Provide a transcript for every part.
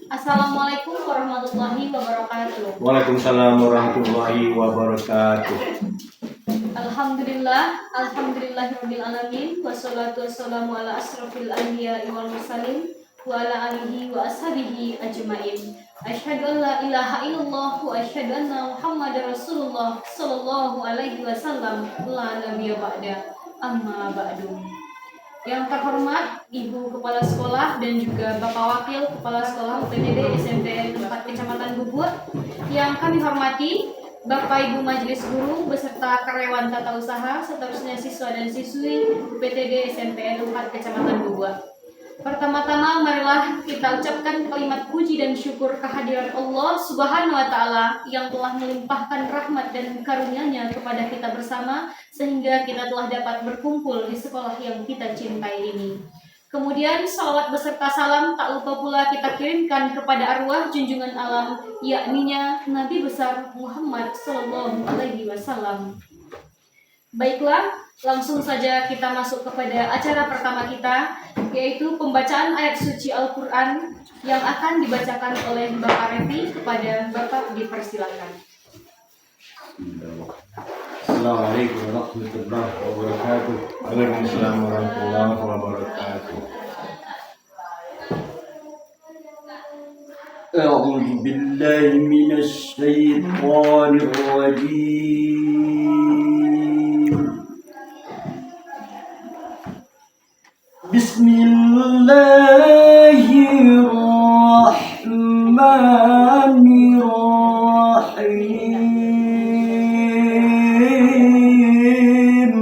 Assalamualaikum warahmatullahi wabarakatuh. Waalaikumsalam warahmatullahi wabarakatuh. Alhamdulillahirabbil alamin wassalatu wassalamu ala asrofil anbiya'i wal mursalin wa ala alihi wa ashabihi ajmain. Asyhadu an la ilaha illallah wa asyhadu anna Muhammadar Rasulullah sallallahu alaihi wasallam la nabiyya ba'da. Amma ba'du. Yang terhormat Ibu Kepala Sekolah dan juga Bapak Wakil Kepala Sekolah UPTD SMP 4 Kecamatan Bubur, yang kami hormati Bapak Ibu Majelis Guru beserta karyawan tata usaha, seterusnya siswa dan siswi UPTD SMP 4 Kecamatan Bubur. Pertama-tama marilah kita ucapkan kalimat puji dan syukur kehadiran Allah Subhanahu wa Ta'ala yang telah melimpahkan rahmat dan karunia-Nya kepada kita bersama sehingga kita telah dapat berkumpul di sekolah yang kita cintai ini. Kemudian salawat beserta salam tak lupa pula kita kirimkan kepada arwah junjungan alam, yakninya Nabi besar Muhammad Sallallahu Alaihi Wasallam. Baiklah, langsung saja kita masuk kepada acara pertama kita, yaitu pembacaan ayat suci Al-Quran yang akan dibacakan oleh Bapak Revi. Kepada Bapak dipersilakan. Assalamualaikum warahmatullahi wabarakatuh. Waalaikumsalam warahmatullahi wabarakatuh. A'udzu billahi minasy syaithanir rajim. Bismillahirrahmanirrahim.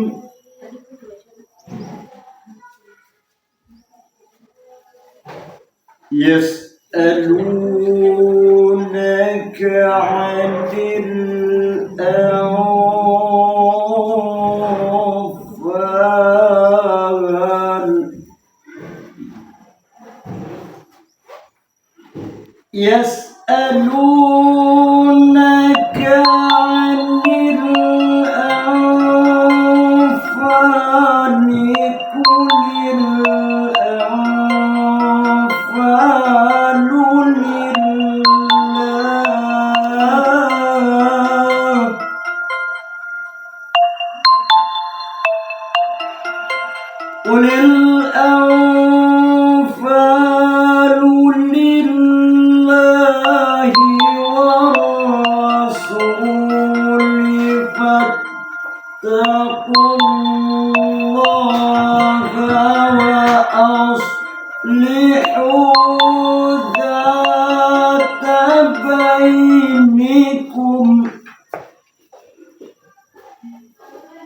Yas'alunaka 'anil anfal. Yas'alunaka 'anil anfal, qulil anfalu lillah. Qulil anfalu lillahi wa rasuli fattaqullaha wa aslihu dzata bainikum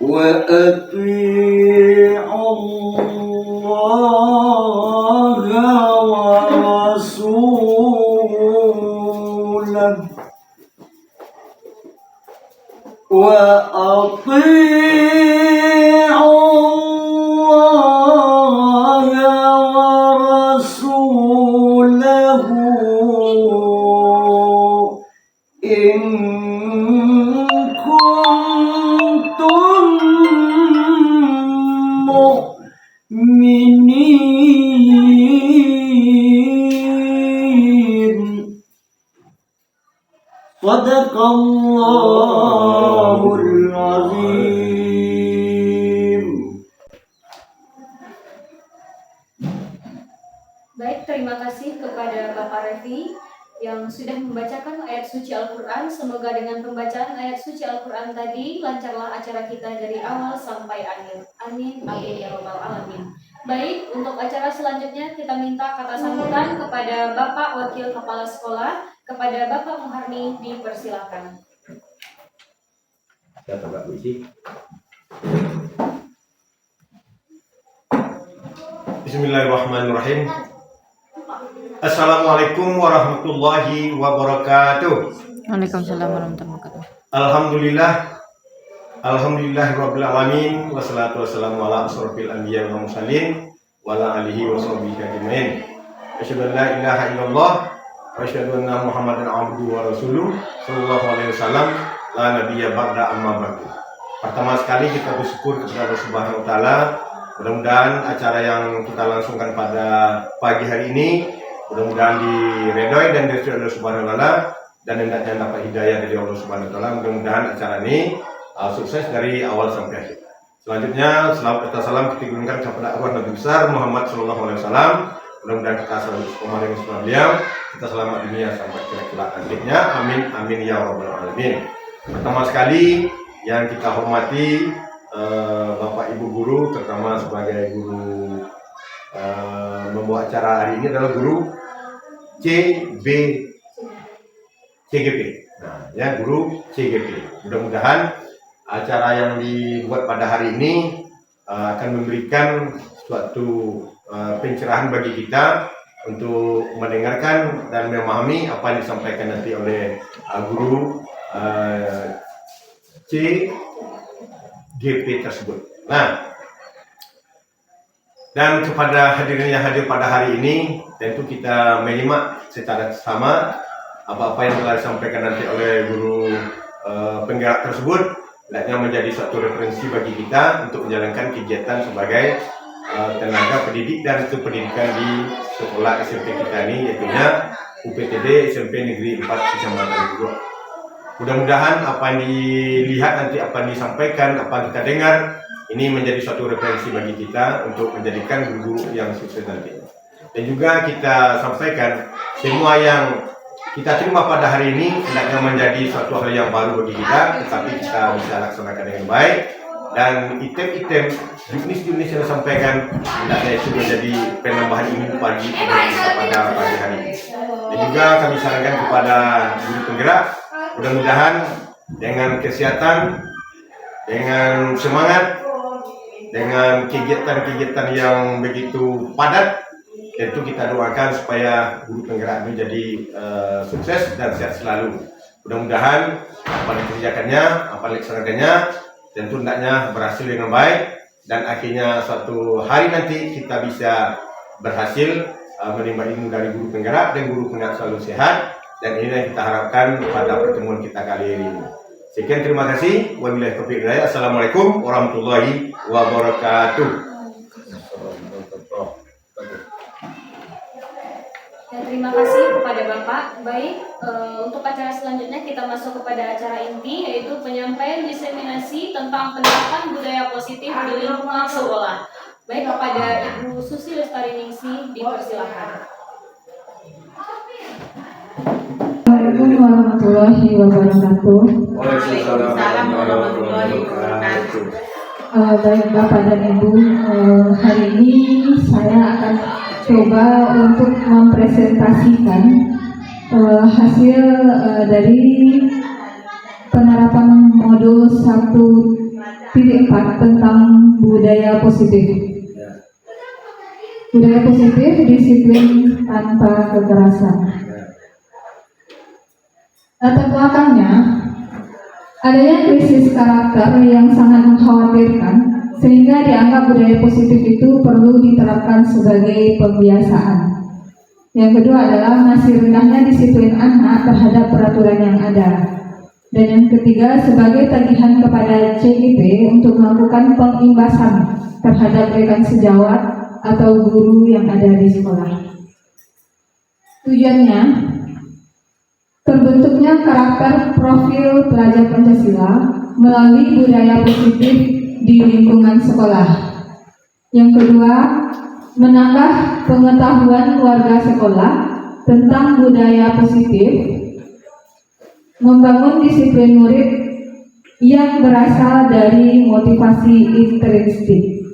wa ati'u Allaha wa rasulahu wa ati'u Allaha wa rasulahu in kuntum mu'minin. Sadaqallahul azim. Baik, terima kasih kepada Bapak Revi yang sudah membacakan ayat suci Al-Quran. Semoga dengan pembacaan ayat suci Al-Quran tadi lancarlah acara kita dari awal sampai akhir. Amin, amin ya robbal alamin. Baik, untuk acara selanjutnya kita minta kata sambutan kepada Bapak Wakil Kepala Sekolah, kepada Bapak Muharni, dipersilakan. Bismillahirrahmanirrahim. Assalamualaikum warahmatullahi wabarakatuh. Waalaikumsalam warahmatullahi wabarakatuh. Alhamdulillahirabbil alamin wassalatu wassalamu ala asrofil anbiya'i wal mursalin wa ala alihi wa sahbihi ajmain. Asyhadu an la ilaha illallah wa asyhadu anna Muhammadan abduhu wa rasuluh sallallahu alaihi wasallam la nabiyya ba'da amma ba'du. Pertama sekali kita bersyukur kepada Allah Subhanahu wa taala. Mudah-mudahan acara yang kita langsungkan pada pagi hari ini Mudah-mudahan diredoi dan direstui Allah Subhanahu wa taala dan hendaknya dapat hidayah dari Allah Subhanahu wa taala. Mudah-mudahan acara ini sukses dari awal sampai akhir. Selanjutnya, salam kita gunakan kepada arwah Nabi besar Muhammad sallallahu alaihi wasallam. Mudah-mudahan kita selalu istiqomah dengan sunnah beliau, kita selamat dunia sampai kelak nantinya. Amin amin ya rabbal alamin. Pertama sekali yang kita hormati Bapak Ibu guru, terutama sebagai guru membawa acara hari ini adalah guru CGP. Nah, ya guru CGP. Mudah-mudahan acara yang dibuat pada hari ini akan memberikan suatu pencerahan bagi kita untuk mendengarkan dan memahami apa yang disampaikan nanti oleh guru CGP tersebut. Nah, dan kepada hadirin yang hadir pada hari ini, tentu kita menyimak secara sama apa-apa yang telah disampaikan nanti oleh guru penggerak tersebut, hendaknya menjadi suatu referensi bagi kita untuk menjalankan kegiatan sebagai tenaga pendidik dan pendidikan di sekolah SMP kita ini, yaitu UPTD SMP Negeri 4 Kecamatan Guruk. Mudah-mudahan apa yang dilihat nanti, apa yang disampaikan, apa yang kita dengar, ini menjadi suatu referensi bagi kita untuk menjadikan guru yang sukses nanti. Dan juga kita sampaikan semua yang kita terima pada hari ini hendaknya menjadi suatu hal yang baru bagi kita, tetapi kita bisa laksanakan dengan baik. Dan item-item jurnis-jurnis yang disampaikan hendaknya itu menjadi penambahan ilmu pagi kita pada pagi hari ini. Dan juga kami sarankan kepada guru penggerak, mudah-mudahan dengan kesehatan, dengan semangat, dengan kegiatan-kegiatan yang begitu padat, tentu kita doakan supaya guru penggerak ini jadi sukses dan sehat selalu. Mudah-mudahan apa yang dikerjakannya, apa yang dilaksanakannya, tentu hendaknya berhasil dengan baik dan akhirnya suatu hari nanti kita bisa berhasil menimba ilmu dari guru penggerak dan guru penggerak selalu sehat, dan ini yang kita harapkan pada pertemuan kita kali ini. Sekian, terima kasih. Wabillahi taufiq wal hidayah. Assalamualaikum warahmatullahi wabarakatuh. Dan terima kasih kepada Bapak. Baik, untuk acara selanjutnya kita masuk kepada acara inti, yaitu penyampaian diseminasi tentang penerapan budaya positif di lingkungan sekolah. Baik, kepada Ibu Susi Lestari Ningsih dipersilakan. Assalamualaikum warahmatullahi wabarakatuh. Waalaikumsalam warahmatullahi wabarakatuh. Baik Bapak dan Ibu, hari ini saya akan coba untuk mempresentasikan hasil dari penerapan modul 1.4 tentang budaya positif. Budaya positif, disiplin tanpa kekerasan. Latar belakangnya, adanya krisis karakter yang sangat mengkhawatirkan, sehingga dianggap budaya positif itu perlu diterapkan sebagai pembiasaan. Yang kedua adalah masih rendahnya disiplin anak terhadap peraturan yang ada. Dan yang ketiga, sebagai tagihan kepada CGP untuk melakukan pengimbasan terhadap rekan sejawat atau guru yang ada di sekolah. Tujuannya, terbentuknya karakter profil pelajar Pancasila melalui budaya positif di lingkungan sekolah. Yang kedua, menambah pengetahuan warga sekolah tentang budaya positif, membangun disiplin murid yang berasal dari motivasi intrinsik.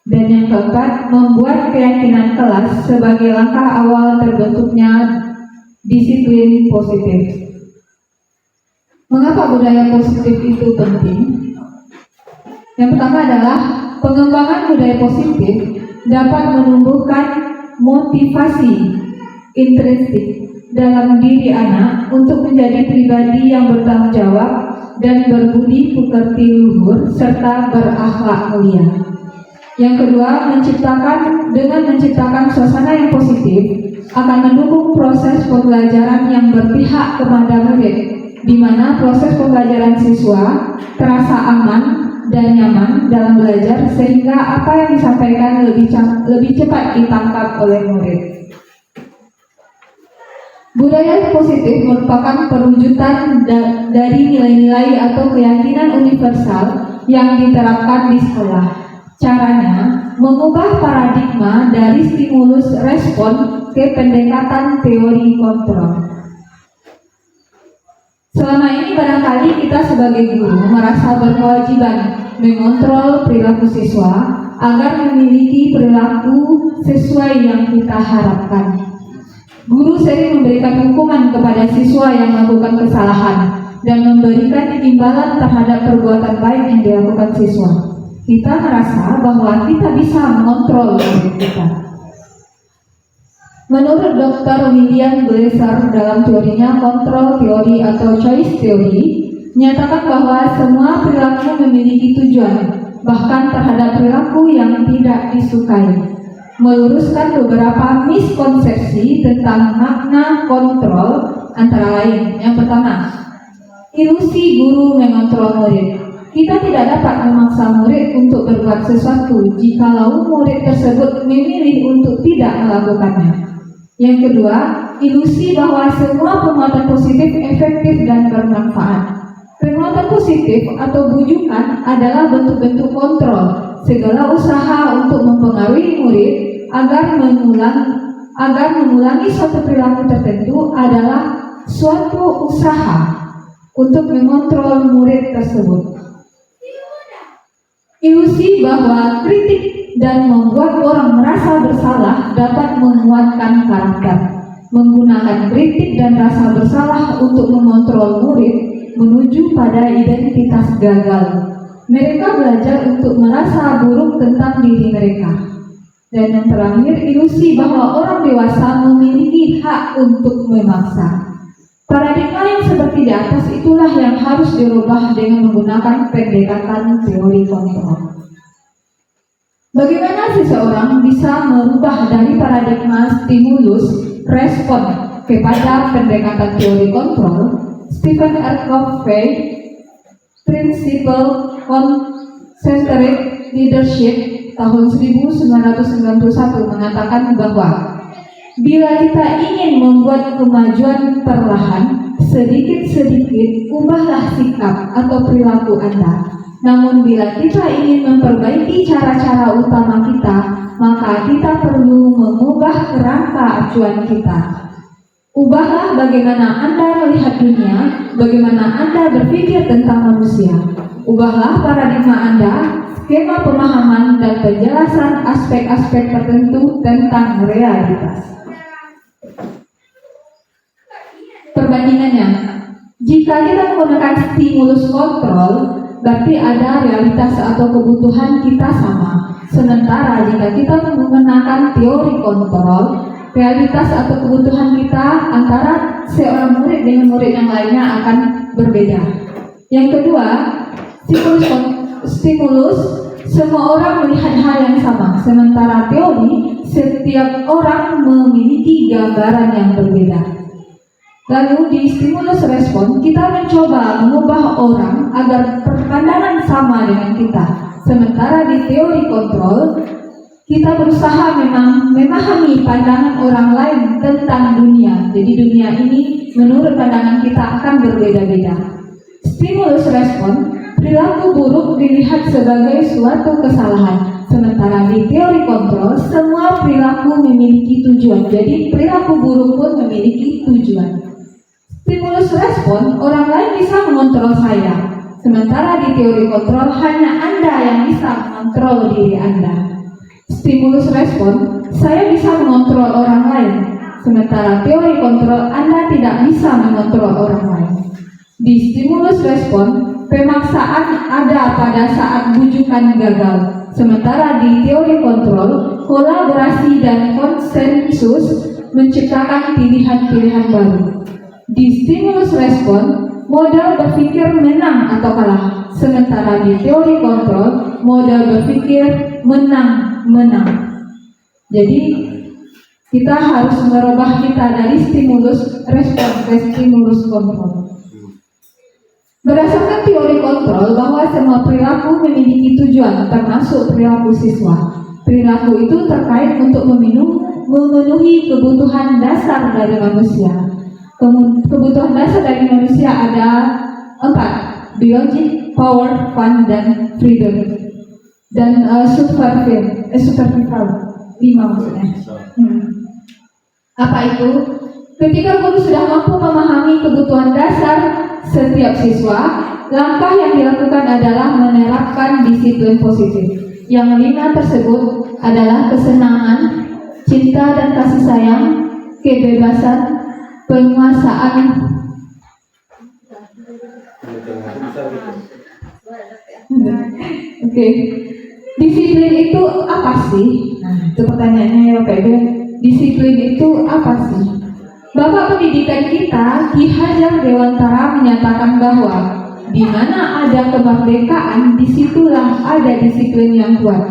Dan yang keempat, membuat keyakinan kelas sebagai langkah awal terbentuknya disiplin positif. Mengapa budaya positif itu penting? Yang pertama adalah pengembangan budaya positif dapat menumbuhkan motivasi intrinsik dalam diri anak untuk menjadi pribadi yang bertanggung jawab dan berbudi pekerti luhur serta berakhlak mulia. Yang kedua, dengan menciptakan suasana yang positif akan mendukung proses pembelajaran yang berpihak kepada murid, di mana proses pembelajaran siswa terasa aman dan nyaman dalam belajar, sehingga apa yang disampaikan lebih cepat ditangkap oleh murid. Budaya positif merupakan perwujudan dari nilai-nilai atau keyakinan universal yang diterapkan di sekolah. Caranya, mengubah paradigma dari stimulus respon ke pendekatan teori kontrol. Selama ini barangkali kita sebagai guru merasa berkewajiban mengontrol perilaku siswa agar memiliki perilaku sesuai yang kita harapkan. Guru sering memberikan hukuman kepada siswa yang melakukan kesalahan dan memberikan imbalan terhadap perbuatan baik yang dilakukan siswa. Kita merasa bahwa kita bisa mengontrol diri kita. Menurut Dr. William Glasser dalam teorinya kontrol teori atau choice theory, menyatakan bahwa semua perilaku memiliki tujuan, bahkan terhadap perilaku yang tidak disukai. Meluruskan beberapa miskonsepsi tentang makna kontrol antara lain. Yang pertama, ilusi guru mengontrol murid. Kita tidak dapat memaksa murid untuk berbuat sesuatu jikalau murid tersebut memilih untuk tidak melakukannya. Yang kedua, ilusi bahwa semua penguatan positif efektif dan bermanfaat. Penguatan positif atau bujukan adalah bentuk-bentuk kontrol. Segala usaha untuk mempengaruhi murid agar mengulangi suatu perilaku tertentu adalah suatu usaha untuk mengontrol murid tersebut. Ilusi bahwa kritik dan membuat orang merasa bersalah dapat menguatkan karakter. Menggunakan kritik dan rasa bersalah untuk mengontrol murid menuju pada identitas gagal. Mereka belajar untuk merasa buruk tentang diri mereka. Dan yang terakhir, ilusi bahwa orang dewasa memiliki hak untuk memaksa. Paradigma yang seperti di atas itulah yang harus dirubah dengan menggunakan pendekatan teori kontrol. Bagaimana seseorang bisa merubah dari paradigma stimulus respon kepada pendekatan teori kontrol? Stephen R. Covey, Principle Concentric Leadership tahun 1991 mengatakan bahwa bila kita ingin membuat kemajuan perlahan, sedikit-sedikit ubahlah sikap atau perilaku Anda. Namun bila kita ingin memperbaiki cara-cara utama kita, maka kita perlu mengubah kerangka acuan kita. Ubahlah bagaimana Anda melihat dunia, bagaimana Anda berpikir tentang manusia. Ubahlah paradigma Anda, skema pemahaman dan penjelasan aspek-aspek tertentu tentang realitas. Perbandingannya, jika kita menggunakan stimulus kontrol, berarti ada realitas atau kebutuhan kita sama. Sementara jika kita menggunakan teori kontrol, realitas atau kebutuhan kita antara seorang murid dengan murid yang lainnya akan berbeda. Yang kedua, stimulus semua orang melihat hal yang sama. Sementara teori, setiap orang memiliki gambaran yang berbeda. Lalu di stimulus respon, kita mencoba mengubah orang agar berpandangan sama dengan kita. Sementara di teori kontrol, kita berusaha memahami pandangan orang lain tentang dunia. Jadi dunia ini menurut pandangan kita akan berbeda-beda. Stimulus respon, perilaku buruk dilihat sebagai suatu kesalahan. Sementara di teori kontrol, semua perilaku memiliki tujuan. Jadi perilaku buruk pun memiliki tujuan. Stimulus respon, orang lain bisa mengontrol saya. Sementara di teori kontrol, hanya Anda yang bisa mengontrol diri Anda. Stimulus respon, saya bisa mengontrol orang lain. Sementara teori kontrol, Anda tidak bisa mengontrol orang lain. Di stimulus respon, pemaksaan ada pada saat bujukan gagal. Sementara di teori kontrol, kolaborasi dan konsensus menciptakan pilihan-pilihan baru. Di stimulus respon, modal berpikir menang atau kalah. Sementara di teori kontrol, modal berpikir menang-menang. Jadi kita harus merubah kita dari stimulus respon ke stimulus kontrol. Berdasarkan teori kontrol bahwa semua perilaku memiliki tujuan, termasuk perilaku siswa. Perilaku itu terkait untuk memenuhi kebutuhan dasar dari manusia. Kebutuhan dasar dari manusia ada 4: biologi, power, fun, dan freedom. Dan survival 5 maksudnya. Apa itu? Ketika guru sudah mampu memahami kebutuhan dasar setiap siswa, langkah yang dilakukan adalah menerapkan disiplin positif. Yang 5 tersebut adalah kesenangan, cinta dan kasih sayang, kebebasan, penguasaan. Oke. Disiplin itu apa sih? Nah, itu pertanyaannya ya Bapak Ibu. Disiplin itu apa sih? Bapak pendidikan kita, Ki Hajar Dewantara, menyatakan bahwa di mana ada kemerdekaan, disitulah ada disiplin yang kuat.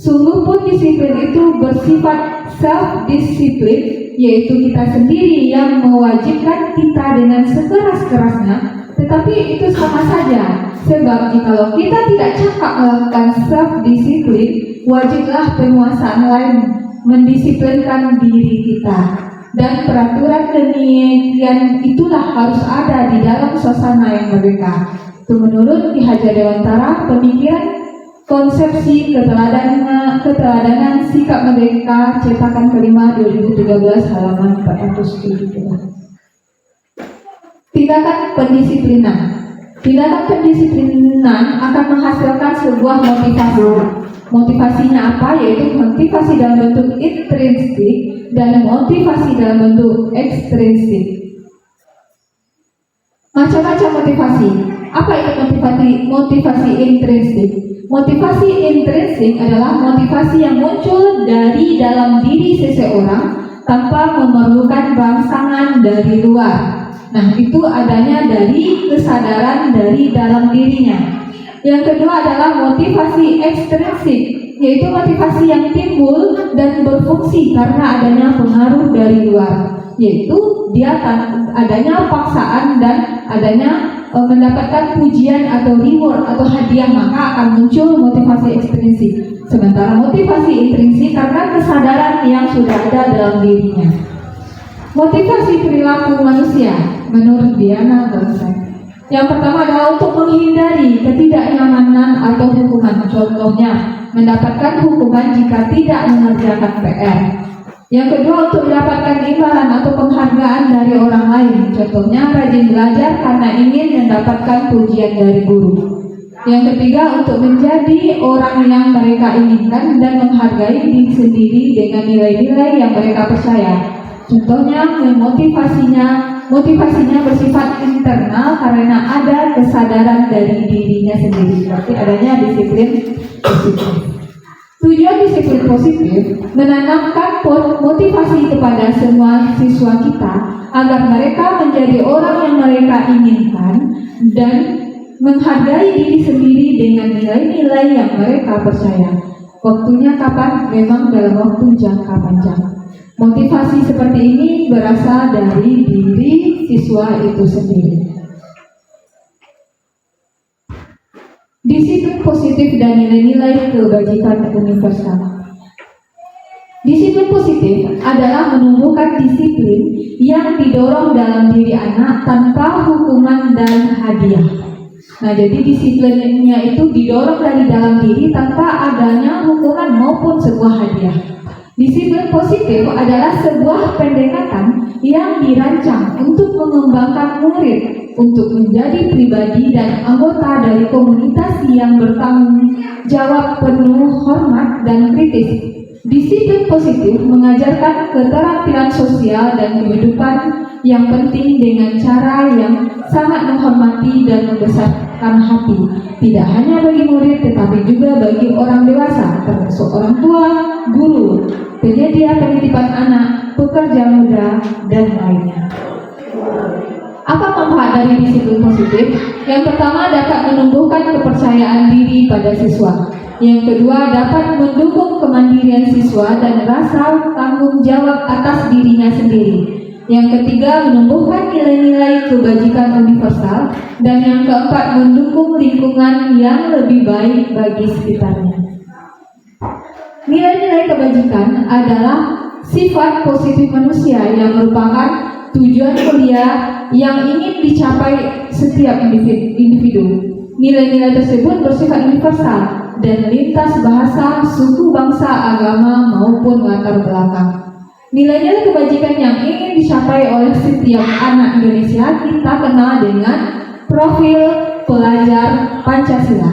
Sungguh pun disiplin itu bersifat self-disiplin, yaitu kita sendiri yang mewajibkan kita dengan sekeras-kerasnya. Tetapi itu sama saja, sebab jikalau kita tidak cakap melakukan self-disiplin, wajiblah penguasaan lain mendisiplinkan diri kita. Dan peraturan demikian itulah harus ada di dalam suasana yang merdeka. Itu menurut Ki Hajar Dewantara, pemikiran konsepsi keteladanan sikap merdeka, cetakan kelima 2013 halaman 470. Tindakan pendisiplinan. Tindakan pendisiplinan akan menghasilkan sebuah motivasi. Motivasinya apa? Yaitu motivasi dalam bentuk intrinsik dan motivasi dalam bentuk ekstrinsik. Macam-macam motivasi. Apa itu motivasi intrinsik? Motivasi intrinsik adalah motivasi yang muncul dari dalam diri seseorang tanpa memerlukan rangsangan dari luar. Nah, itu adanya dari kesadaran dari dalam dirinya. Yang kedua adalah motivasi ekstrinsik, yaitu motivasi yang timbul dan berfungsi karena adanya pengaruh dari luar, yaitu dia adanya paksaan dan adanya mendapatkan pujian atau reward atau hadiah, maka akan muncul motivasi ekstrinsik. Sementara motivasi intrinsik karena kesadaran yang sudah ada dalam dirinya. Motivasi perilaku manusia menurut Diana Gonzalez. Yang pertama adalah untuk menghindari ketidaknyamanan atau hukuman. Contohnya, mendapatkan hukuman jika tidak mengerjakan PR. Yang kedua, untuk mendapatkan imbalan atau penghargaan dari orang lain. Contohnya, rajin belajar karena ingin mendapatkan pujian dari guru. Yang ketiga, untuk menjadi orang yang mereka inginkan dan menghargai diri sendiri dengan nilai-nilai yang mereka percaya. Contohnya, motivasinya bersifat internal karena ada kesadaran dari dirinya sendiri. Berarti adanya disiplin positif. Tujuan disiplin positif menanamkan motivasi kepada semua siswa kita agar mereka menjadi orang yang mereka inginkan dan menghargai diri sendiri dengan nilai-nilai yang mereka percaya. Waktunya kapan? Memang dalam waktu jangka panjang. Motivasi seperti ini berasal dari diri siswa itu sendiri. Disiplin positif dan nilai-nilai kebajikan universal. Disiplin positif adalah menumbuhkan disiplin yang didorong dalam diri anak tanpa hukuman dan hadiah. Nah, jadi disiplinnya itu didorong dari dalam diri tanpa adanya hukuman maupun sebuah hadiah. Disiplin positif adalah sebuah pendekatan yang dirancang untuk mengembangkan murid untuk menjadi pribadi dan anggota dari komunitas yang bertanggung jawab, penuh hormat dan kritis. Disiplin positif mengajarkan keterampilan sosial dan kehidupan yang penting dengan cara yang sangat menghormati dan membesarkan hati, tidak hanya bagi murid tetapi juga bagi orang dewasa, termasuk orang tua, guru, penyedia penitipan anak, pekerja muda, dan lainnya. Apa manfaat dari disiplin positif? Yang pertama, dapat menumbuhkan kepercayaan diri pada siswa. Yang kedua, dapat mendukung kemandirian siswa dan rasa tanggung jawab atas dirinya sendiri. Yang ketiga, menumbuhkan nilai-nilai kebajikan universal. Dan yang keempat, mendukung lingkungan yang lebih baik bagi sekitarnya. Nilai-nilai kebajikan adalah sifat positif manusia yang merupakan tujuan mulia yang ingin dicapai setiap individu. Nilai-nilai tersebut bersifat universal dan lintas bahasa, suku, bangsa, agama maupun latar belakang. Nilai-nilai kebajikan yang ingin dicapai oleh setiap anak Indonesia kita kenal dengan profil pelajar Pancasila,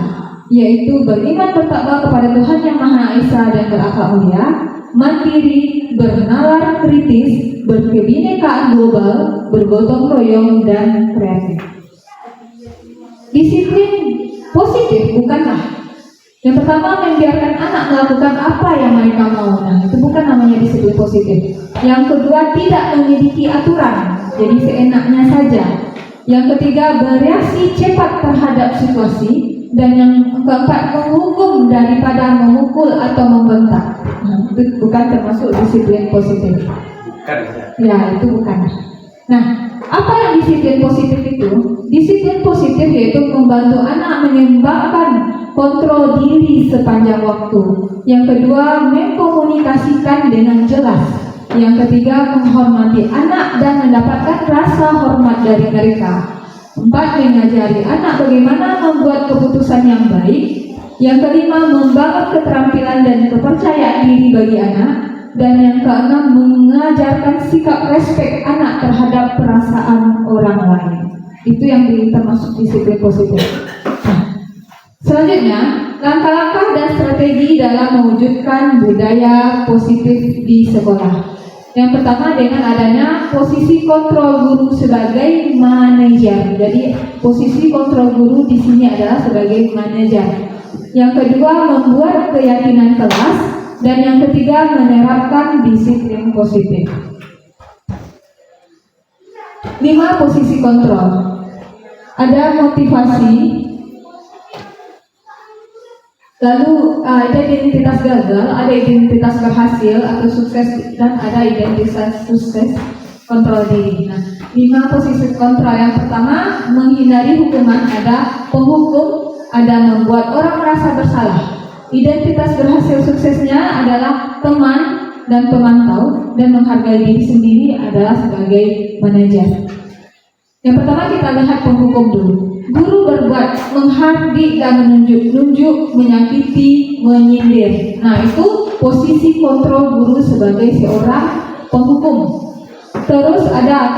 yaitu beriman bertakwa kepada Tuhan Yang Maha Esa dan berakhlak mulia, mandiri, bernalar kritis, berkebinekaan global, bergotong royong, dan kreatif. Disiplin positif bukanlah yang pertama membiarkan anak melakukan apa yang mereka mau. Nah, itu bukan namanya disiplin positif. Yang kedua, tidak memiliki aturan, jadi seenaknya saja. Yang ketiga, bereaksi cepat terhadap situasi. Dan yang keempat, menghukum daripada memukul atau membentak. Nah, itu bukan termasuk disiplin positif. Bukan ya. Ya, itu bukan. Nah, apa yang disiplin positif itu? Disiplin positif yaitu membantu anak mengembangkan kontrol diri sepanjang waktu. Yang kedua, mengkomunikasikan dengan jelas. Yang ketiga, menghormati anak dan mendapatkan rasa hormat dari mereka. 4, mengajari anak bagaimana membuat keputusan yang baik. Yang kelima, membangun keterampilan dan kepercayaan diri bagi anak. Dan yang keenam, mengajarkan sikap respek anak terhadap perasaan orang lain. Itu yang termasuk disiplin positif. Nah, selanjutnya, langkah-langkah dan strategi dalam mewujudkan budaya positif di sekolah. Yang pertama, dengan adanya posisi kontrol guru sebagai manajer. Jadi, posisi kontrol guru di sini adalah sebagai manajer. Yang kedua, membuat keyakinan kelas. Dan yang ketiga, menerapkan disiplin positif. 5, posisi kontrol. Ada motivasi, lalu ada identitas gagal, ada identitas berhasil atau sukses, dan ada identitas sukses kontrol diri. Nah, 5 posisi kontrol. Yang pertama, menghindari hukuman, ada penghukum, ada membuat orang merasa bersalah. Identitas berhasil suksesnya adalah teman dan pemantau, dan menghargai diri sendiri adalah sebagai manajer. Yang pertama kita lihat penghukum dulu. Guru berbuat menghardik dan menunjuk-nunjuk, menyakiti, menyindir. Nah, itu posisi kontrol guru sebagai seorang penghukum. Terus ada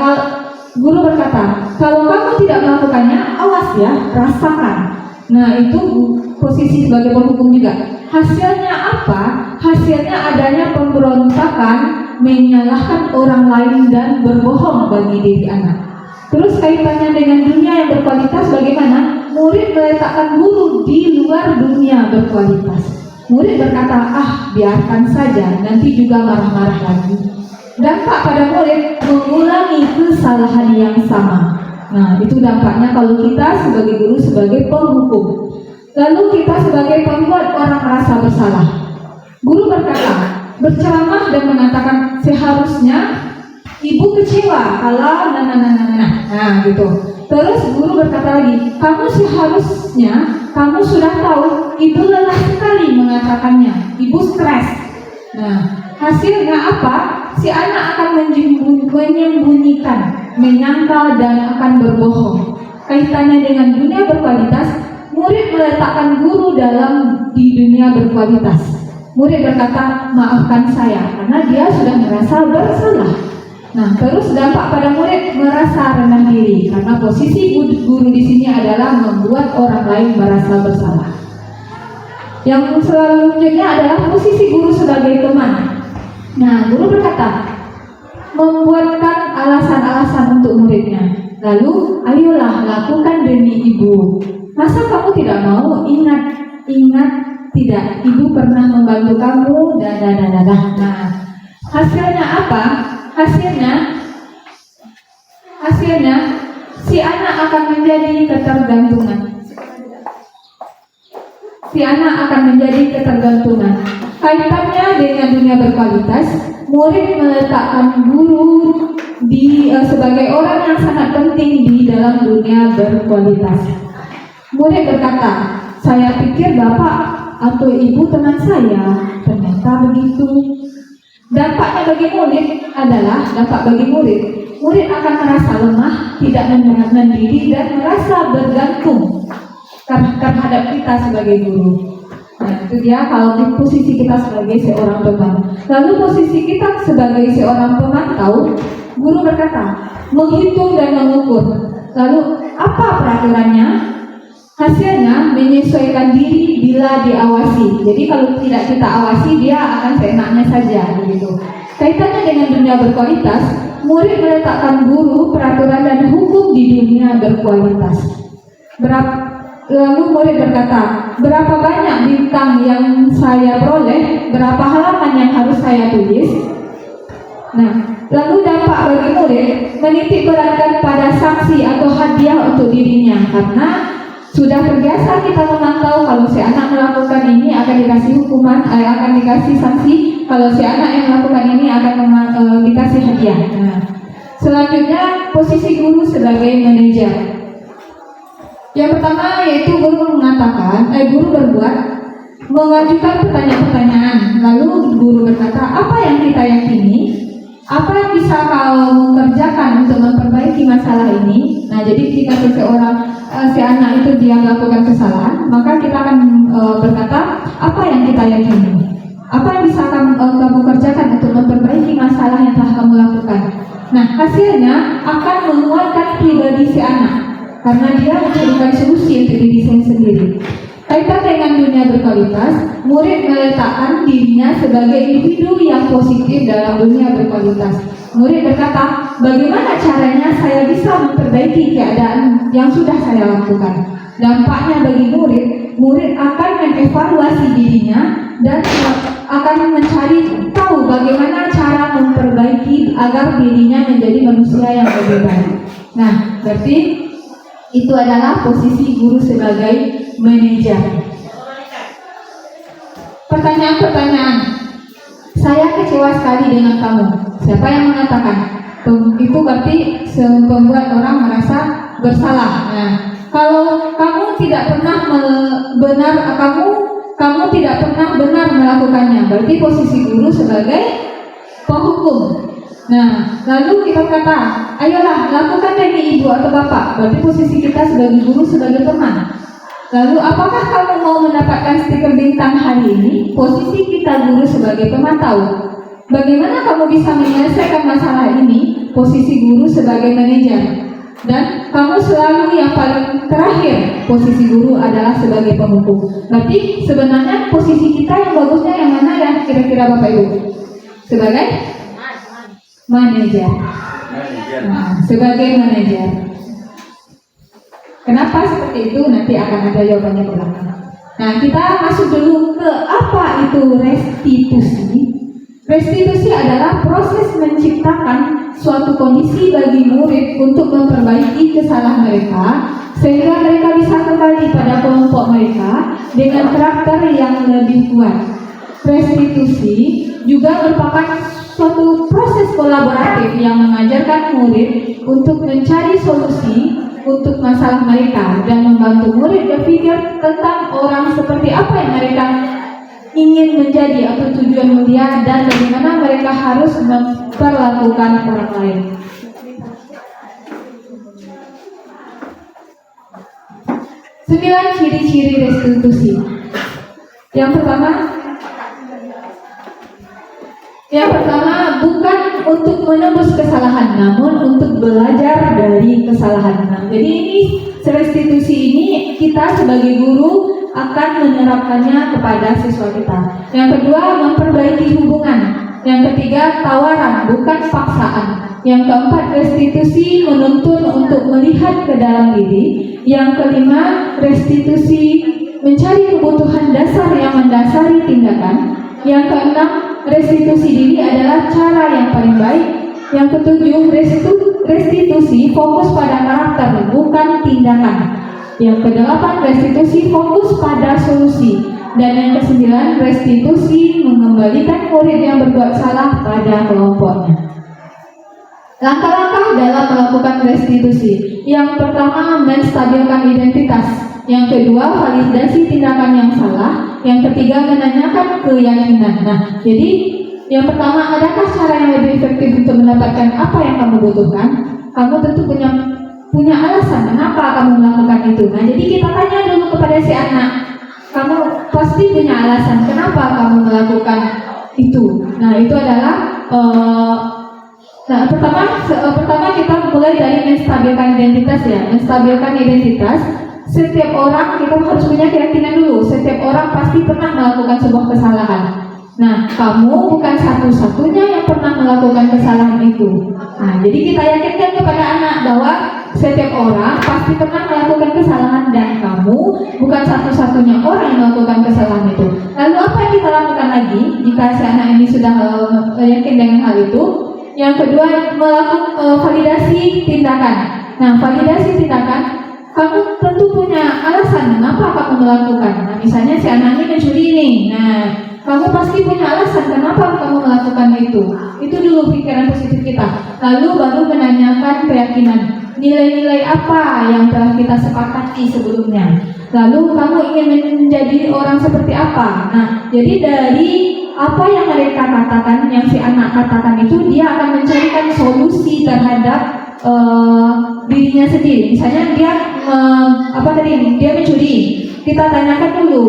guru berkata, kalau kamu tidak melakukannya, awas ya, rasakan. Nah, itu posisi sebagai penghukum juga. Hasilnya apa? Hasilnya adanya pemberontakan, menyalahkan orang lain, dan berbohong bagi diri anak. Terus kaitannya dengan dunia yang berkualitas bagaimana? Murid meletakkan guru di luar dunia berkualitas. Murid berkata, biarkan saja, nanti juga marah-marah lagi. Dampak pada murid mengulangi kesalahan yang sama. Nah, itu dampaknya kalau kita sebagai guru, sebagai penghukum. Lalu kita sebagai pembuat orang merasa bersalah. Guru berkata, berceramah dan mengatakan seharusnya ibu kecewa kalau nah gitu. Terus guru berkata lagi, kamu sudah tahu ibu lelah sekali mengatakannya, ibu stres. Nah, hasilnya apa? Si anak akan menyembunyikan, menyangkal, dan akan berbohong. Kaitannya dengan dunia berkualitas, murid meletakkan guru di dunia berkualitas. Murid berkata, maafkan saya, karena dia sudah merasa bersalah. Nah, terus dampak pada murid merasa rendah diri, karena posisi guru di sini adalah membuat orang lain merasa bersalah. Yang selanjutnya adalah posisi guru sebagai teman. Nah, guru berkata, membuatkan alasan-alasan untuk muridnya. Lalu, ayolah lakukan demi ibu. Masa kamu tidak mau? Ingat tidak, ibu pernah membantu kamu, Nah, hasilnya apa? Hasilnya si anak akan menjadi ketergantungan. Kaitannya dengan dunia berkualitas, murid meletakkan guru sebagai orang yang sangat penting di dalam dunia berkualitas. Murid berkata, saya pikir bapak atau ibu teman saya, ternyata begitu. Dampaknya bagi murid adalah murid akan merasa lemah, tidak menyerahkan diri dan merasa bergantung terhadap kita sebagai guru. Nah, itu dia kalau di posisi kita sebagai seorang pemantau. Lalu posisi kita sebagai seorang pemantau, guru berkata, menghitung dan mengukur. Lalu apa peraturannya? Hasilnya menyesuaikan diri bila diawasi. Jadi kalau tidak kita awasi, dia akan seenaknya saja begitu. Kaitannya dengan dunia berkualitas, murid meletakkan guru, peraturan dan hukum di dunia berkualitas. Lalu murid berkata, berapa banyak bintang yang saya peroleh, berapa halaman yang harus saya tulis. Nah, lalu dampak bagi murid menitik beratkan pada sanksi atau hadiah untuk dirinya, karena sudah terbiasa kita memantau kalau si anak melakukan ini akan dikasih hukuman, akan dikasih sanksi, kalau si anak yang melakukan ini akan dikasih hadiah. Nah, selanjutnya posisi guru sebagai manajer. Yang pertama yaitu guru mengajukan pertanyaan-pertanyaan. Lalu guru berkata, apa yang kita yakini? Apa yang bisa kau kerjakan untuk memperbaiki masalah ini? Nah, jadi jika si anak itu dia melakukan kesalahan, maka kita akan berkata, apa yang kita yakini? Apa yang bisa kamu kerjakan untuk memperbaiki masalah yang telah kamu lakukan? Nah, hasilnya akan menguatkan pribadi si anak, karena dia mencarikan solusi untuk diri sendiri. Kaitan dengan dunia berkualitas, murid meletakkan dirinya sebagai individu yang positif dalam dunia berkualitas. Murid berkata, bagaimana caranya saya bisa memperbaiki keadaan yang sudah saya lakukan? Dampaknya bagi murid akan mengevaluasi dirinya dan akan mencari tahu bagaimana cara memperbaiki agar dirinya menjadi manusia yang lebih baik. Nah, berarti itu adalah posisi guru sebagai manajer. Pertanyaan-pertanyaan. Saya kecewa sekali dengan kamu. Siapa yang mengatakan? Itu berarti membuat orang merasa bersalah. Nah, kalau kamu tidak pernah kamu tidak pernah benar melakukannya, berarti posisi guru sebagai penghukum. Nah, lalu kita kata, ayolah lakukan demi ibu atau bapak, berarti posisi kita sebagai guru sebagai teman. Lalu apakah kamu mau mendapatkan stiker bintang hari ini? Posisi kita guru sebagai pemantau. Bagaimana kamu bisa menyelesaikan masalah ini? Posisi guru sebagai manajer. Dan kamu selalu yang paling terakhir, posisi guru adalah sebagai penghukum. Berarti sebenarnya posisi kita yang bagusnya yang mana ya kira-kira Bapak Ibu? Sebagai manajer. Nah, sebagai manajer. Kenapa seperti itu? Nanti akan ada jawabannya ke belakang. Nah, kita masuk dulu ke apa itu restitusi. Restitusi adalah proses menciptakan suatu kondisi bagi murid untuk memperbaiki kesalahan mereka sehingga mereka bisa kembali pada kelompok mereka dengan karakter yang lebih kuat. Restitusi juga merupakan suatu proses kolaboratif yang mengajarkan murid untuk mencari solusi untuk masalah mereka dan membantu murid berpikir tentang orang seperti apa yang mereka ingin menjadi atau tujuan mulia dan bagaimana mereka harus memperlakukan orang lain. Sembilan ciri-ciri restitusi. Yang pertama bukan untuk menebus kesalahan, namun untuk belajar dari kesalahan. Nah, jadi ini restitusi ini kita sebagai guru akan menerapkannya kepada siswa kita. Yang kedua, memperbaiki hubungan. Yang ketiga, tawaran bukan paksaan. Yang keempat, restitusi menuntun untuk melihat ke dalam diri. Yang kelima, restitusi mencari kebutuhan dasar yang mendasari tindakan. Yang keenam, restitusi diri adalah cara yang paling baik. Yang ketujuh, restitusi fokus pada karakter bukan tindakan. Yang kedelapan, restitusi fokus pada solusi. Dan yang kesembilan, restitusi mengembalikan murid yang berbuat salah pada kelompoknya. Langkah-langkah dalam melakukan restitusi. Yang pertama, menstabilkan identitas. Yang kedua, validasi tindakan yang salah. Yang ketiga, menanyakan keyakinan. Nah, jadi Yang pertama, adakah cara yang lebih efektif untuk mendapatkan apa yang kamu butuhkan? Kamu tentu punya alasan kenapa kamu melakukan itu. Nah, jadi kita tanya dulu kepada si anak, kamu pasti punya alasan kenapa kamu melakukan itu. Nah, itu adalah pertama kita mulai dari menstabilkan identitas ya. Menstabilkan identitas, setiap orang kita harus punya keyakinan dulu. Setiap orang pasti pernah melakukan sebuah kesalahan. Nah, kamu bukan satu-satunya yang pernah melakukan kesalahan itu. Nah, jadi kita yakinkan kepada anak bahwa setiap orang pasti pernah melakukan kesalahan dan kamu bukan satu-satunya orang yang melakukan kesalahan itu. Lalu apa yang kita lakukan lagi jika si anak ini sudah yakin dengan hal itu? Yang kedua, melakukan validasi tindakan. Nah, validasi tindakan, kamu tentu punya alasan mengapa kamu melakukan. Nah, misalnya si anak ini mencuri nih. Nah, kamu pasti punya alasan kenapa kamu melakukan itu. Itu dulu pikiran positif kita. Lalu baru menanyakan keyakinan. Nilai-nilai apa yang telah kita sepakati sebelumnya. Lalu kamu ingin menjadi orang seperti apa. Nah, jadi dari apa yang mereka katakan, yang si anak katakan itu, dia akan mencarikan solusi terhadap dirinya sendiri. Misalnya dia dia mencuri. Kita tanyakan dulu.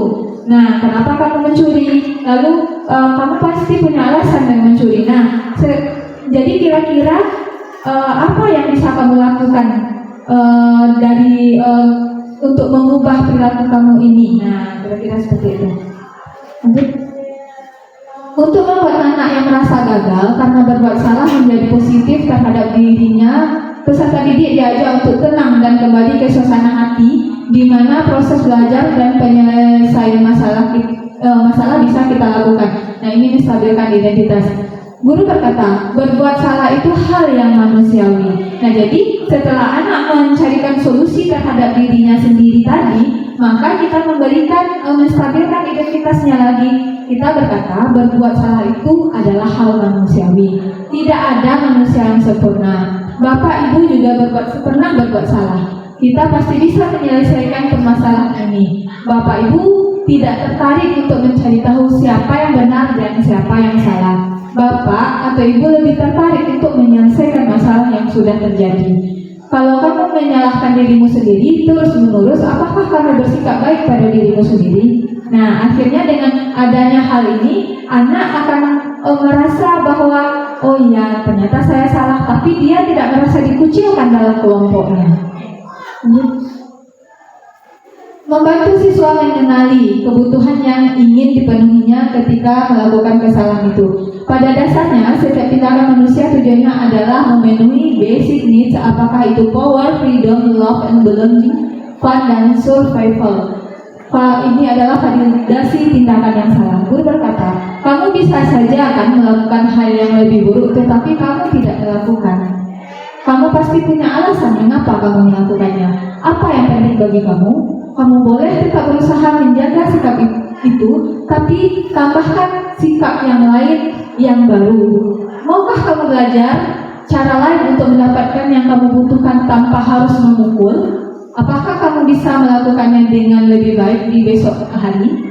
Nah, kenapa kamu mencuri? Lalu kamu pasti punya alasan yang mencuri. Nah, jadi kira-kira apa yang bisa kamu lakukan untuk mengubah perilaku kamu ini? Nah, kira-kira seperti itu. Untuk membuat anak yang merasa gagal karena berbuat salah menjadi positif terhadap dirinya, peserta didik diajak untuk tenang dan kembali ke suasana hati, di mana proses belajar dan penyelesaian masalah bisa kita lakukan. Nah, ini menstabilkan identitas. Guru berkata, berbuat salah itu hal yang manusiawi. Nah, jadi setelah anak mencarikan solusi terhadap dirinya sendiri tadi, maka kita menstabilkan identitasnya lagi. Kita berkata, berbuat salah itu adalah hal manusiawi. Tidak ada manusia yang sempurna. Bapak Ibu juga pernah berbuat salah. Kita pasti bisa menyelesaikan permasalahan ini. Bapak Ibu tidak tertarik untuk mencari tahu siapa yang benar dan siapa yang salah. Bapak atau Ibu lebih tertarik untuk menyelesaikan masalah yang sudah terjadi. Kalau kamu menyalahkan dirimu sendiri terus-menerus, apakah kamu bersikap baik pada dirimu sendiri? Nah, akhirnya dengan adanya hal ini, anak akan merasa bahwa oh iya, ternyata saya salah, tapi dia tidak merasa dikucilkan dalam kelompoknya. Membantu siswa mengenali kebutuhan yang ingin dipenuhinya ketika melakukan kesalahan itu. Pada dasarnya, setiap tindakan manusia tujuannya adalah memenuhi basic needs, apakah itu power, freedom, love, and belonging, fun, dan survival. Ini adalah validasi tindakan yang salah. Guru berkata, kamu bisa saja akan melakukan hal yang lebih buruk, tetapi kamu tidak melakukan. Kamu pasti punya alasan mengapa kamu melakukannya. Apa yang penting bagi kamu? Kamu boleh tetap berusaha menjaga sikap itu, tapi tambahkan sikap yang lain yang baru. Maukah kamu belajar cara lain untuk mendapatkan yang kamu butuhkan tanpa harus memukul? Apakah kamu bisa melakukannya dengan lebih baik di besok hari?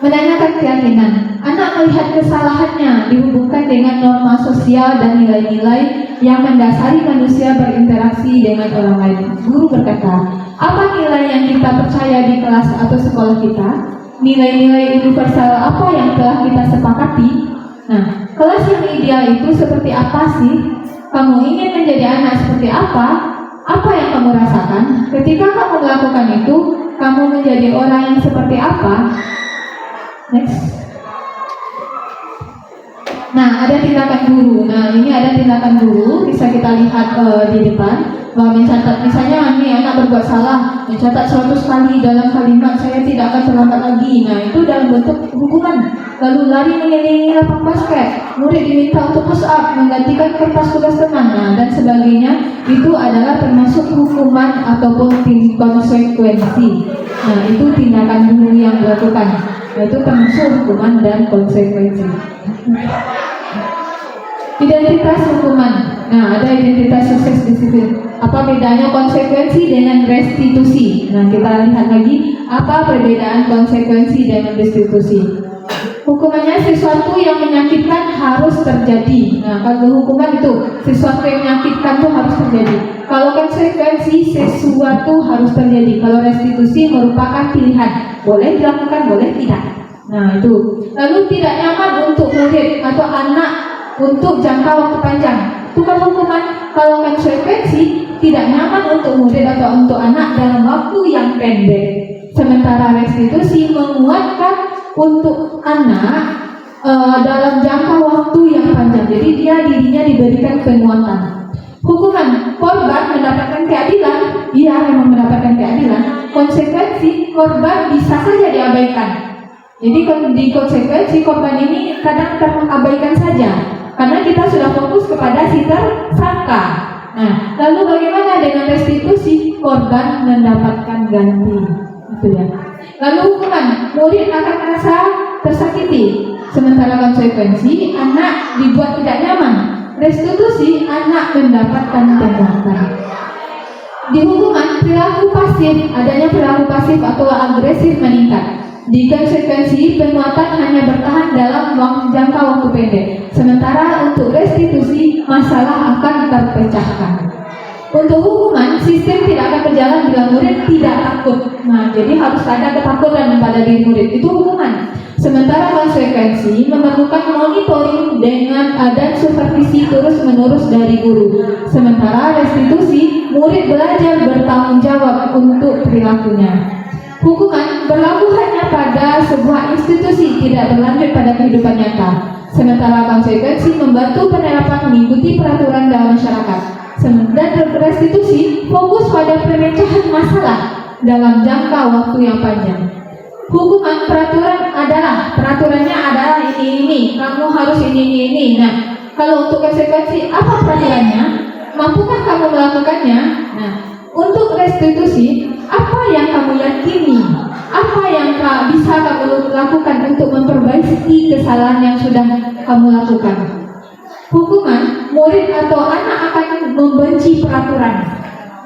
Menanyakan keyakinan. Anak melihat kesalahannya dihubungkan dengan norma sosial dan nilai-nilai yang mendasari manusia berinteraksi dengan orang lain. Guru berkata, apa nilai yang kita percaya di kelas atau sekolah kita? Nilai-nilai universal apa yang telah kita sepakati? Nah, kelas yang ideal itu seperti apa sih? Kamu ingin menjadi anak seperti apa? Apa yang kamu rasakan? Ketika kamu melakukan itu, kamu menjadi orang yang seperti apa? Next. Nah, ada tindakan guru. Nah, ini ada tindakan guru. Bisa kita lihat di depan. Bahwa mencatat, misalnya ini anak berbuat salah, mencatat 100 kali dalam kalimat, saya tidak akan terlambat lagi. Nah, itu dalam bentuk hukuman. Lalu lari mengelilingi lapang basket, murid diminta untuk push up, menggantikan kertas tugas teman, dan sebagainya. Itu adalah termasuk hukuman ataupun konsekuensi. Nah, itu tindakan guru yang dilakukan. Nah, itu termasuk hukuman dan konsekuensi. Identitas hukuman. Nah, ada identitas sukses disiplin. Apa bedanya konsekuensi dengan restitusi? Nah, kita lihat lagi apa perbedaan konsekuensi dengan restitusi. Hukumannya sesuatu yang menyakitkan harus terjadi. Nah, kalau hukuman itu sesuatu yang menyakitkan itu harus terjadi. Kalau konsekuensi sesuatu harus terjadi. Kalau restitusi merupakan pilihan, boleh dilakukan, boleh tidak. Nah itu. Lalu tidak nyaman untuk murid atau anak untuk jangka waktu panjang. Itu kan hukuman. Kalau konsekuensi tidak nyaman untuk murid atau untuk anak dalam waktu yang pendek. Sementara restitusi menguatkan untuk anak dalam jangka waktu yang panjang. Jadi dirinya diberikan penguatan. Hukuman korban mendapatkan keadilan, ia memang mendapatkan keadilan. Konsekuensi korban bisa saja diabaikan. Jadi di konsekuensi korban ini kadang terabaikan saja karena kita sudah fokus kepada si tersangka. Nah, lalu bagaimana dengan restitusi? Korban mendapatkan ganti. Itu ya. Lalu hukuman, murid akan merasa tersakiti, sementara konsekuensi anak dibuat tidak nyaman. Restitusi, anak mendapatkan penguatan. Di hukuman, perilaku pasif, adanya perilaku pasif atau agresif meningkat. Di konsekuensi, penguatan hanya bertahan dalam jangka waktu pendek. Sementara untuk restitusi, masalah akan terpecahkan. Untuk hukuman, sistem tidak akan berjalan bila murid tidak takut. Nah, jadi harus ada ketakutan pada diri murid. Itu hukuman. Sementara konsekuensi memerlukan monitoring dan supervisi terus-menerus dari guru. Sementara restitusi, murid belajar bertanggung jawab untuk perilakunya. Hukuman berlaku hanya pada sebuah institusi, tidak berlanjut pada kehidupan nyata. Sementara konsekuensi membantu penerapan mengikuti peraturan dalam masyarakat. Dan restitusi fokus pada pemecahan masalah dalam jangka waktu yang panjang. Hukuman peraturannya adalah ini, kamu harus ini. Nah, kalau untuk konsekuensi apa peraturannya? Mampukah kamu melakukannya? Nah, untuk restitusi, apa yang kamu yakini? Apa yang bisa kamu lakukan untuk memperbaiki kesalahan yang sudah kamu lakukan? Hukuman, murid atau anak akan membenci peraturan.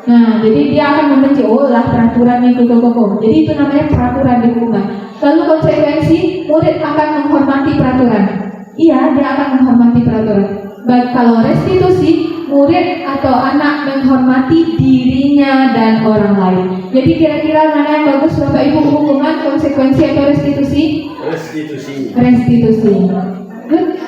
Nah, jadi dia akan membenci, peraturan itu kok. Jadi itu namanya peraturan di hukuman. Lalu konsekuensi, murid akan menghormati peraturan. Iya, dia akan menghormati peraturan. Baik, kalau restitusi, murid atau anak menghormati dirinya dan orang lain. Jadi kira-kira mana yang bagus Bapak Ibu, hukuman, konsekuensi atau restitusi? Restitusi. Good.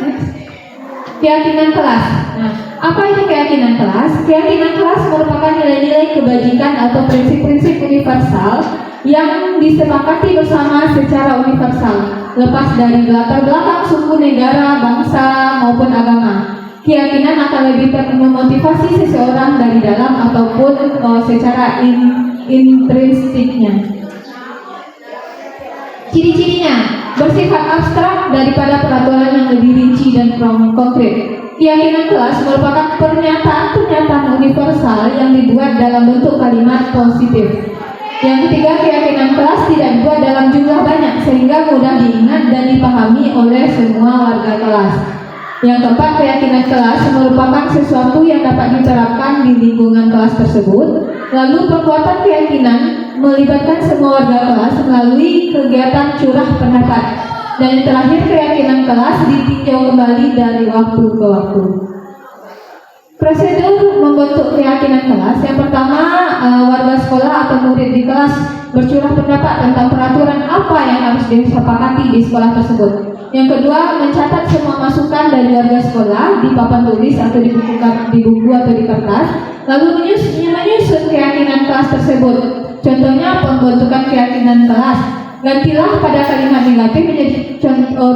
Keyakinan kelas. Nah, apa itu keyakinan kelas? Keyakinan kelas merupakan nilai-nilai kebajikan atau prinsip-prinsip universal yang disepakati bersama secara universal, lepas dari latar belakang suku, negara, bangsa maupun agama. Keyakinan akan lebih memotivasi seseorang dari dalam ataupun secara intrinsiknya. Ciri-cirinya bersifat abstrak daripada peraturan yang lebih rinci dan konkret. Keyakinan kelas merupakan pernyataan universal yang dibuat dalam bentuk kalimat positif. Yang ketiga, keyakinan kelas tidak dibuat dalam jumlah banyak sehingga mudah diingat dan dipahami oleh semua warga kelas. Yang keempat, keyakinan kelas merupakan sesuatu yang dapat diterapkan di lingkungan kelas tersebut. Lalu penguatan keyakinan melibatkan semua warga kelas melalui kegiatan curah pendapat. Dan yang terakhir, keyakinan kelas ditinjau kembali dari waktu ke waktu. Prosedur membentuk keyakinan kelas. Yang pertama, warga sekolah atau murid di kelas bercurah pendapat tentang peraturan apa yang harus disepakati di sekolah tersebut. Yang kedua, mencatat semua masukan dari warga sekolah di papan tulis atau di buku atau di kertas, lalu menyusun keyakinan kelas tersebut. Contohnya pembentukan keyakinan kelas. Gantilah pada kalimat negatif menjadi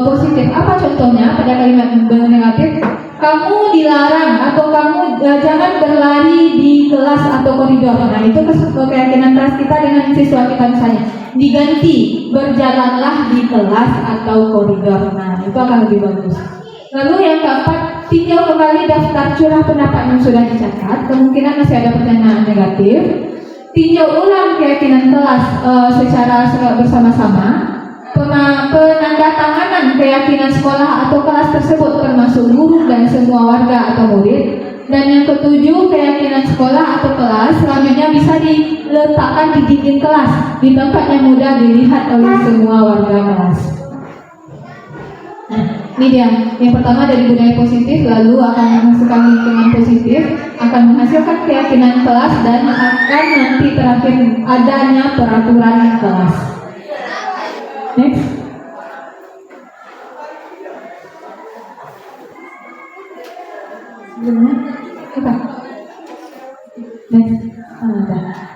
positif. Apa contohnya pada kalimat negatif? Kamu dilarang atau kamu jangan berlari di kelas atau koridor. Nah, itu keyakinan kelas kita dengan siswa kita misalnya. Diganti, berjalanlah di kelas atau koridor. Nah, itu akan lebih bagus. Lalu yang keempat, tinjau kembali daftar curah pendapat yang sudah dicatat. Kemungkinan masih ada pertanyaan negatif. Tinjau ulang keyakinan kelas secara bersama-sama. Penandatanganan keyakinan sekolah atau kelas tersebut termasuk guru dan semua warga atau murid. Dan yang ketujuh, keyakinan sekolah atau kelas selanjutnya bisa diletakkan di dinding kelas di tempat yang mudah dilihat oleh semua warga kelas. Nah, ini dia. Yang pertama dari budaya positif, lalu akan menghasilkan lingkungan positif, akan menghasilkan keyakinan kelas, dan akan nanti terakhir adanya peraturan kelas. Next. Sebelumnya apa? Next.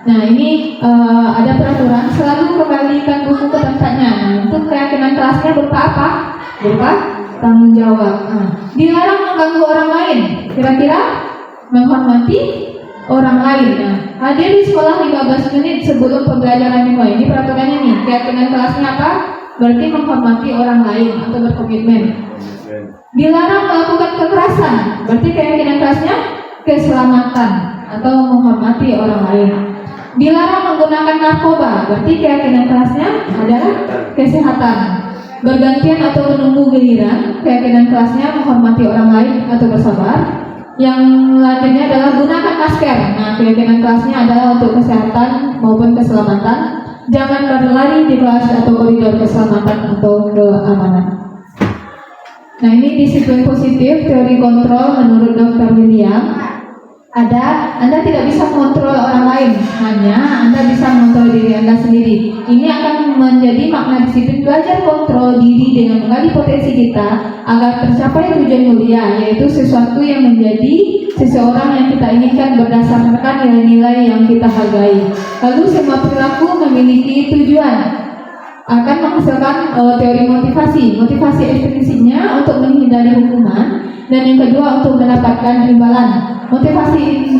Nah ini ada peraturan, selalu kembalikan buku ke tempatnya. Nah, untuk keyakinan kelasnya berupa apa? Berupa tanggung jawab. Dilarang mengganggu orang lain. Kira-kira menghormati orang lain. Nah, hadir di sekolah 15 menit sebelum pembelajaran dimulai. Ini peraturannya nih. Keyakinan kelasnya apa? Berarti menghormati orang lain atau berkomitmen. Dilarang melakukan kekerasan. Berarti keyakinan kelasnya keselamatan atau menghormati orang lain. Dilarang menggunakan narkoba, berarti keyakinan kelasnya adalah kesehatan. Bergantian atau menunggu giliran, keyakinan kelasnya menghormati orang lain atau bersabar. Yang lainnya adalah gunakan masker. Nah, keyakinan kelasnya adalah untuk kesehatan maupun keselamatan. Jangan berlari di kelas atau koridor keselamatan atau keamanan. Nah, ini disiplin positif, teori kontrol menurut Dr. William. Anda tidak bisa mengontrol orang lain, hanya Anda bisa mengontrol diri Anda sendiri. Ini akan menjadi makna disiplin, belajar kontrol diri dengan menggali potensi kita agar tercapai tujuan mulia, yaitu sesuatu yang menjadi seseorang yang kita inginkan berdasarkan nilai-nilai yang kita hargai. Lalu semua perilaku memiliki tujuan. Akan menghasilkan teori motivasi. Motivasi ekstrinsiknya untuk menghindari hukuman, dan yang kedua untuk mendapatkan imbalan. Motivasi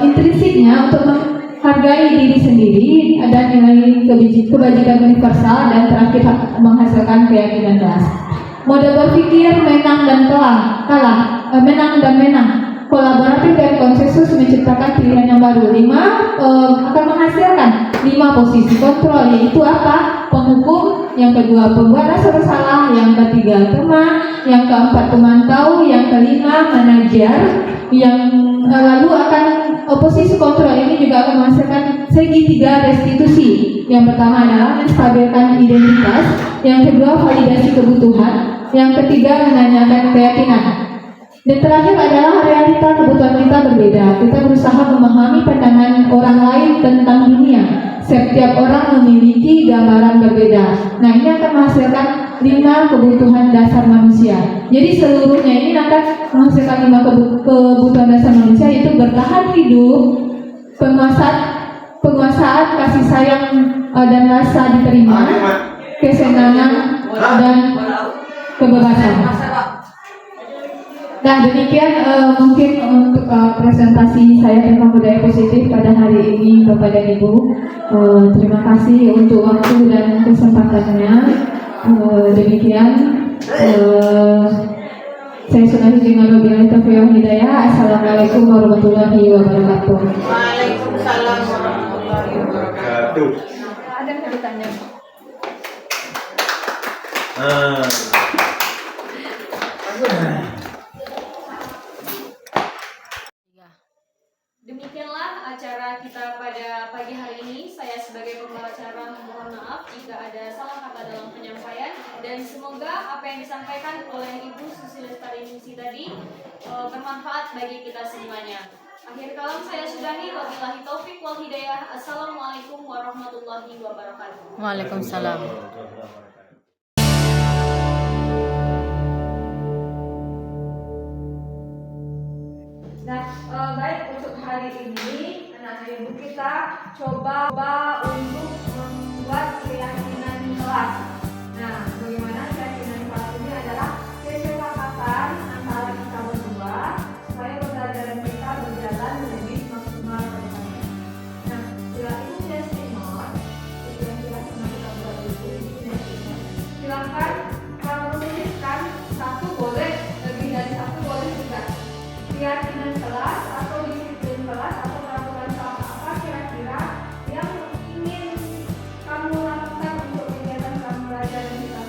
intrinsiknya untuk menghargai diri sendiri, ada nilai kebajikan universal, dan terakhir menghasilkan keyakinan kelas. Mode berpikir menang dan menang dan menang. Kolaboratif dan konsensus menciptakan pilihan yang baru. 5 akan menghasilkan 5 posisi kontrol, yaitu apa? Penghukum, yang kedua pembuat rasa bersalah, yang ketiga teman, yang keempat pemantau, yang kelima manajer, yang lalu akan posisi kontrol ini juga akan menghasilkan segitiga restitusi. Yang pertama adalah menstabilkan identitas, yang kedua validasi kebutuhan, yang ketiga menanyakan keyakinan. Dan terakhir adalah realita kebutuhan kita berbeda. Kita berusaha memahami pandangan orang lain tentang dunia. Setiap orang memiliki gambaran berbeda. Nah, ini akan menghasilkan 5 kebutuhan dasar manusia. Jadi seluruhnya ini akan menghasilkan 5 kebutuhan dasar manusia, yaitu bertahan hidup, penguasaan, kasih sayang dan rasa diterima, kesenangan dan kebebasan. Nah, demikian mungkin untuk presentasi saya tentang budaya positif pada hari ini, Bapak dan Ibu. Terima kasih untuk waktu dan kesempatannya. Demikian saya sudahi dengan wabillahi taufiq wal hidayah. Assalamualaikum warahmatullahi wabarakatuh. Waalaikumsalam warahmatullahi wabarakatuh. Ada yang bertanya? Demikianlah acara kita pada pagi hari ini. Saya sebagai pembawa acara mohon maaf jika ada salah kata dalam penyampaian, dan semoga apa yang disampaikan oleh Ibu Susi Lestarinisi tadi bermanfaat bagi kita semuanya. Akhir kalam saya sudahi, wabillahi taufik wal hidayah. Assalamualaikum warahmatullahi wabarakatuh. Waalaikumsalam. Nah, baik, untuk hari ini anak-anak ibu kita coba untuk membuat keyakinan kelas. Nah, bagaimana keyakinan kelas ini adalah kesepakatan antara kita berdua supaya pembelajaran kita berjalan lebih maksimal ke depannya. Nah, bila ibu punya statement, itu yang kita buat dulu, ibu punya statement. Silakan kalau menuliskan satu boleh, lebih dari satu boleh juga. Keyakinan kelas atau disiplin kelas atau peraturan kelas apa kira-kira yang ingin kamu lakukan untuk kegiatan kamu belajar dan kita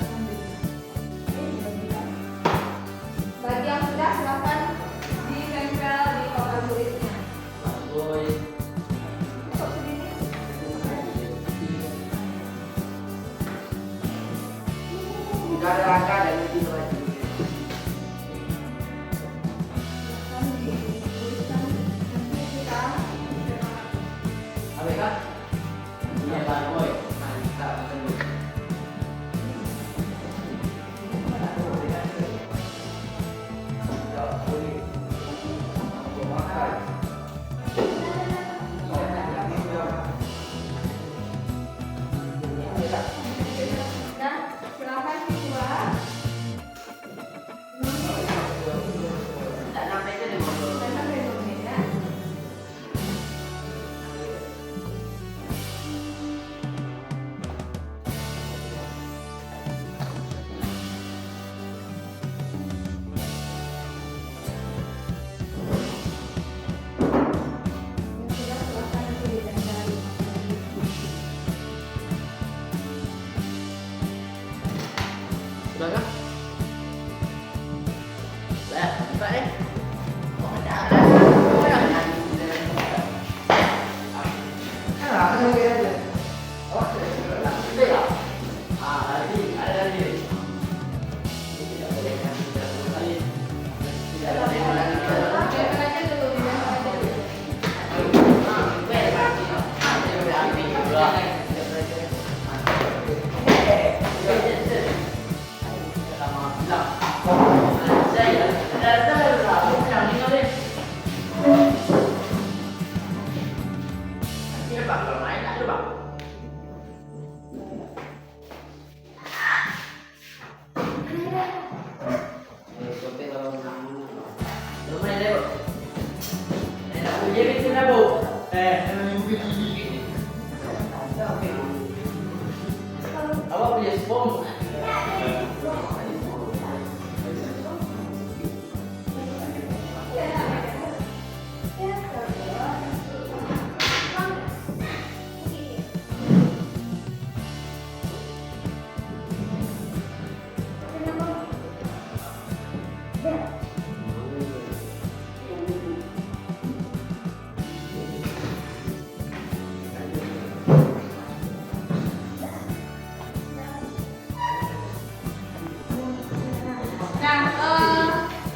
Awak punya spons.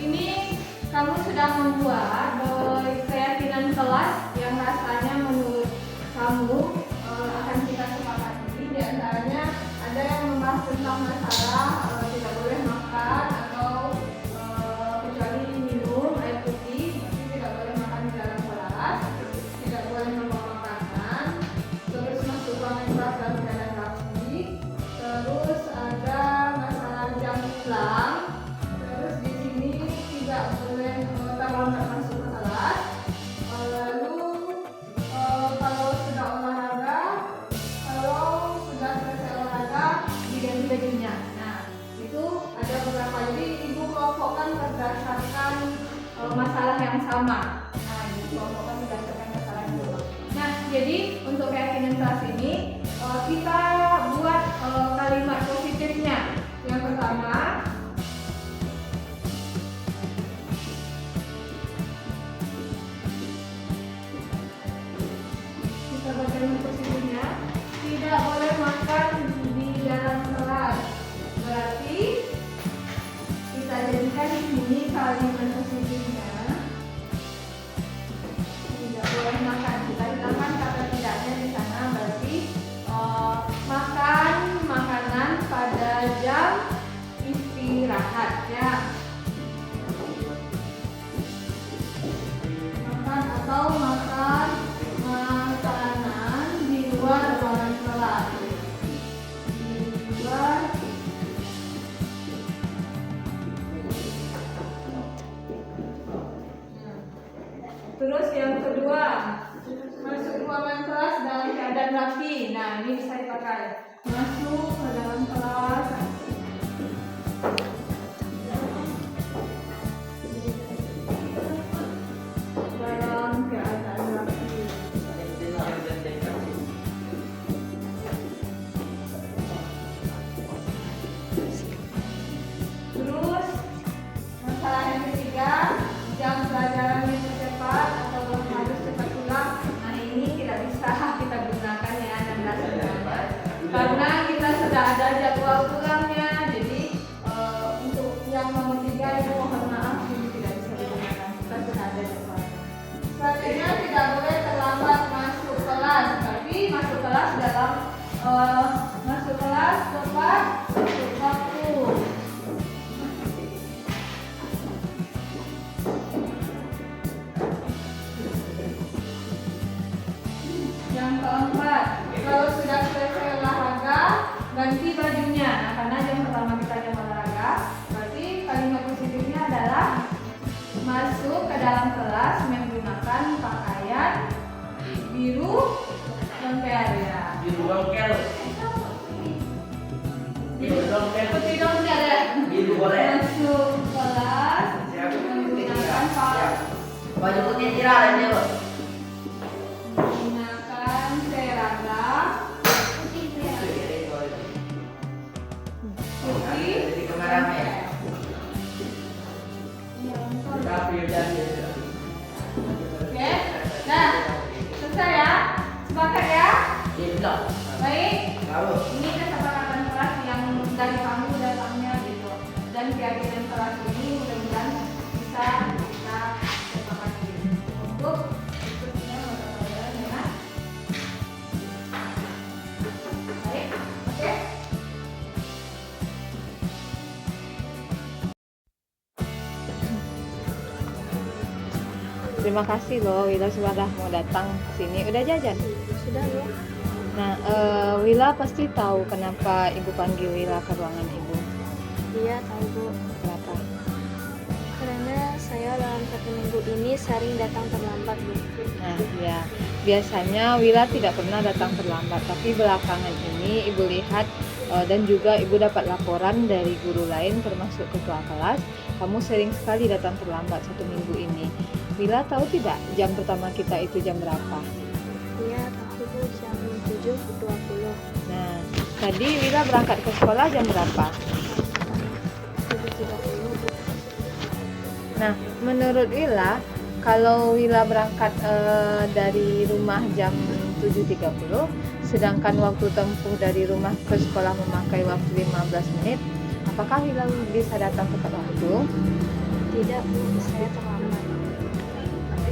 Ini kamu sudah membuat keyakinan kelas yang rasanya menurut kamu akan kita sepakati. Di antaranya ada yang membahas tentang masalah tidak boleh makan atau kecuali minum air putih, berarti tidak boleh makan di dalam kelas, tidak boleh membawa makanan, terus masuk ruangan kelas dalam keadaan rapi, terus ada masalah jam pulang. Terus di sini tidak boleh terlambat masuk ke kelas. Lalu kalau sudah olahraga, kalau sudah selesai olahraga diganti bajunya. Nah itu ada beberapa. Jadi ibu kelompokkan berdasarkan masalah yang sama. Nah ibu kelompokkan berdasarkan masalah yang sama. Nah jadi untuk keyakinan kelas ini kita buat kalimat positifnya. Yang pertama, kalimat positifnya tidak boleh makan di dalam kelas. Berarti kita jadikan di sini kalimat positifnya tidak boleh makan. Kita hilangkan kata tidaknya di sana. Berarti makan makanan pada jam istirahat ya. Makan atau makan makanan di luar ruangan kelas. Di luar terus yang kedua, masuk ruangan kelas dalam keadaan rapi. Nah ini bisa dipakai. Masuk ke dalam kelas dalam keadaan rapi. Terus masalah yang ketiga, jam pelajaran yang cepat atau harus cepat pulang. Nah ini tidak bisa kita gunakan ya 16 karena kita sudah ada jadwal pulangnya. Jadi untuk yang nomor 3 ibu mohon maaf ini tidak bisa digunakan. Kita sudah ada jadwal. Selanjutnya tidak boleh terlambat masuk kelas. Tapi masuk kelas dalam masuk kelas tepat waktu. Yang keempat, kalau sudah selesai olahraga, ganti bajunya. Nah, karena jam pertama kita jam olahraga, berarti kalimat positifnya adalah masuk ke dalam kelas menggunakan pakaian biru lengket ya. Biru bangkel. Biru bangkel. Putih dong ada. Biru boleh. Masuk kelas menggunakan pakaian Baju putih tirah aja, Bos. menggunakan seragam putih. Jadi kameramen. Tapi udah biasa. Oke, nah selesai ya, sepakat ya. Tidak. Baik, Harus. ini kesepakatan kelas yang dari kamu datangnya gitu. Dan keyakinan kelas ini mudah-mudahan bisa kita sepakati untuk berikutnya mata pelajaran ya. Baik, oke. Terima kasih loh Wila sudah mau datang ke sini. Udah jajan? Sudah ya. Nah, Wila pasti tahu kenapa ibu panggil Wila ke ruangan ibu. Iya tahu Bu. Kenapa? Karena Saya dalam 1 minggu ini sering datang terlambat, Bu. Nah, ya. Biasanya Wila tidak pernah datang terlambat, tapi belakangan ini Ibu lihat dan juga Ibu dapat laporan dari guru lain termasuk ketua kelas, kamu sering sekali datang terlambat 1 minggu ini. Wila tahu tidak jam pertama kita itu jam berapa? Iya, tahu, Bu, jam 7.20. Nah, tadi Wila berangkat ke sekolah jam berapa? 7.30, Bu. Nah, menurut Wila, kalau Wila berangkat dari rumah jam 7.30, sedangkan waktu tempuh dari rumah ke sekolah memakai waktu 15 menit, apakah Wila bisa datang tepat waktu? Tidak, Bu, saya terlambat.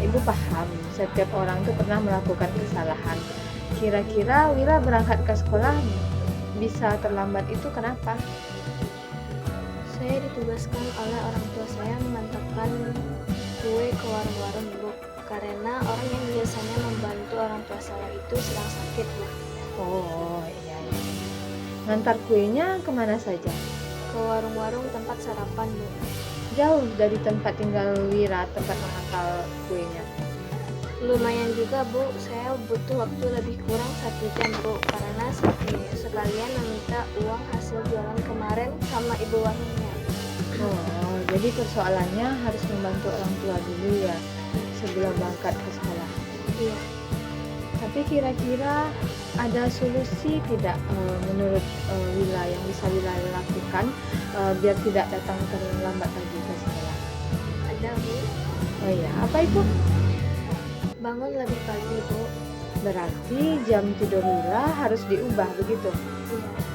Ibu paham, setiap orang itu pernah melakukan kesalahan. Kira-kira Wila berangkat ke sekolah bisa terlambat itu kenapa? Saya ditugaskan oleh orang tua saya mengantarkan kue ke warung-warung, Bu. Karena orang yang biasanya membantu orang tua saya itu sedang sakit, Bu. Oh, iya. Ngantar kuenya kemana saja? Ke warung-warung tempat sarapan, Bu. Jauh dari tempat tinggal Wira, tempat mengakal kuenya. Lumayan juga, Bu. Saya butuh waktu lebih kurang 1 jam, Bu. Karena sekalian meminta uang hasil jualan kemarin sama ibu warungnya. Oh, jadi persoalannya harus membantu orang tua dulu ya sebelum berangkat ke sekolah. Iya. Tapi kira-kira ada solusi tidak menurut Wila yang bisa Wila lakukan biar tidak datang terlambat lagi ke sekolah? Ada, Bu. Oh iya, apa itu? Bangun lebih pagi, Bu. Berarti jam tidur Wila harus diubah begitu. Iya.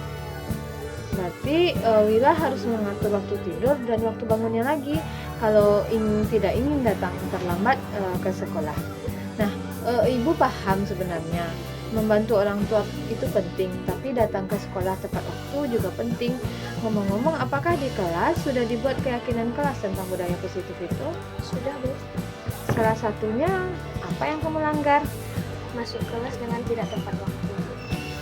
Berarti Wila harus mengatur waktu tidur dan waktu bangunnya lagi kalau tidak ingin datang terlambat ke sekolah. Nah, Ibu paham sebenarnya membantu orang tua itu penting, tapi datang ke sekolah tepat waktu juga penting. Ngomong-ngomong, apakah di kelas sudah dibuat keyakinan kelas tentang budaya positif itu? Sudah, Bu. Salah satunya apa yang kamu langgar? Masuk kelas dengan tidak tepat waktu.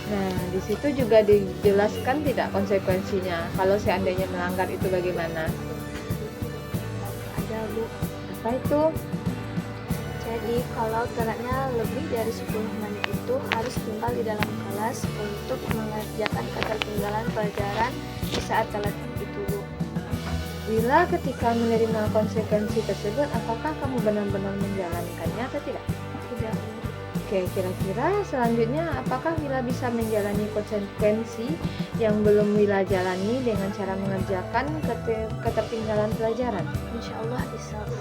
Nah, di situ juga dijelaskan tidak konsekuensinya. Kalau seandainya melanggar itu bagaimana? Ada, Bu. Apa itu? Jadi kalau telatnya lebih dari 10 menit itu harus tinggal di dalam kelas untuk mengerjakan ketertinggalan pelajaran di saat telat itu, Bu. Wila ketika menerima konsekuensi tersebut, apakah kamu benar-benar menjalankannya atau tidak? Tidak, Bu. Oke, kira-kira selanjutnya apakah Wila bisa menjalani konsekuensi yang belum Wila jalani dengan cara mengerjakan ketertinggalan pelajaran? Insya Allah bisa, Bu.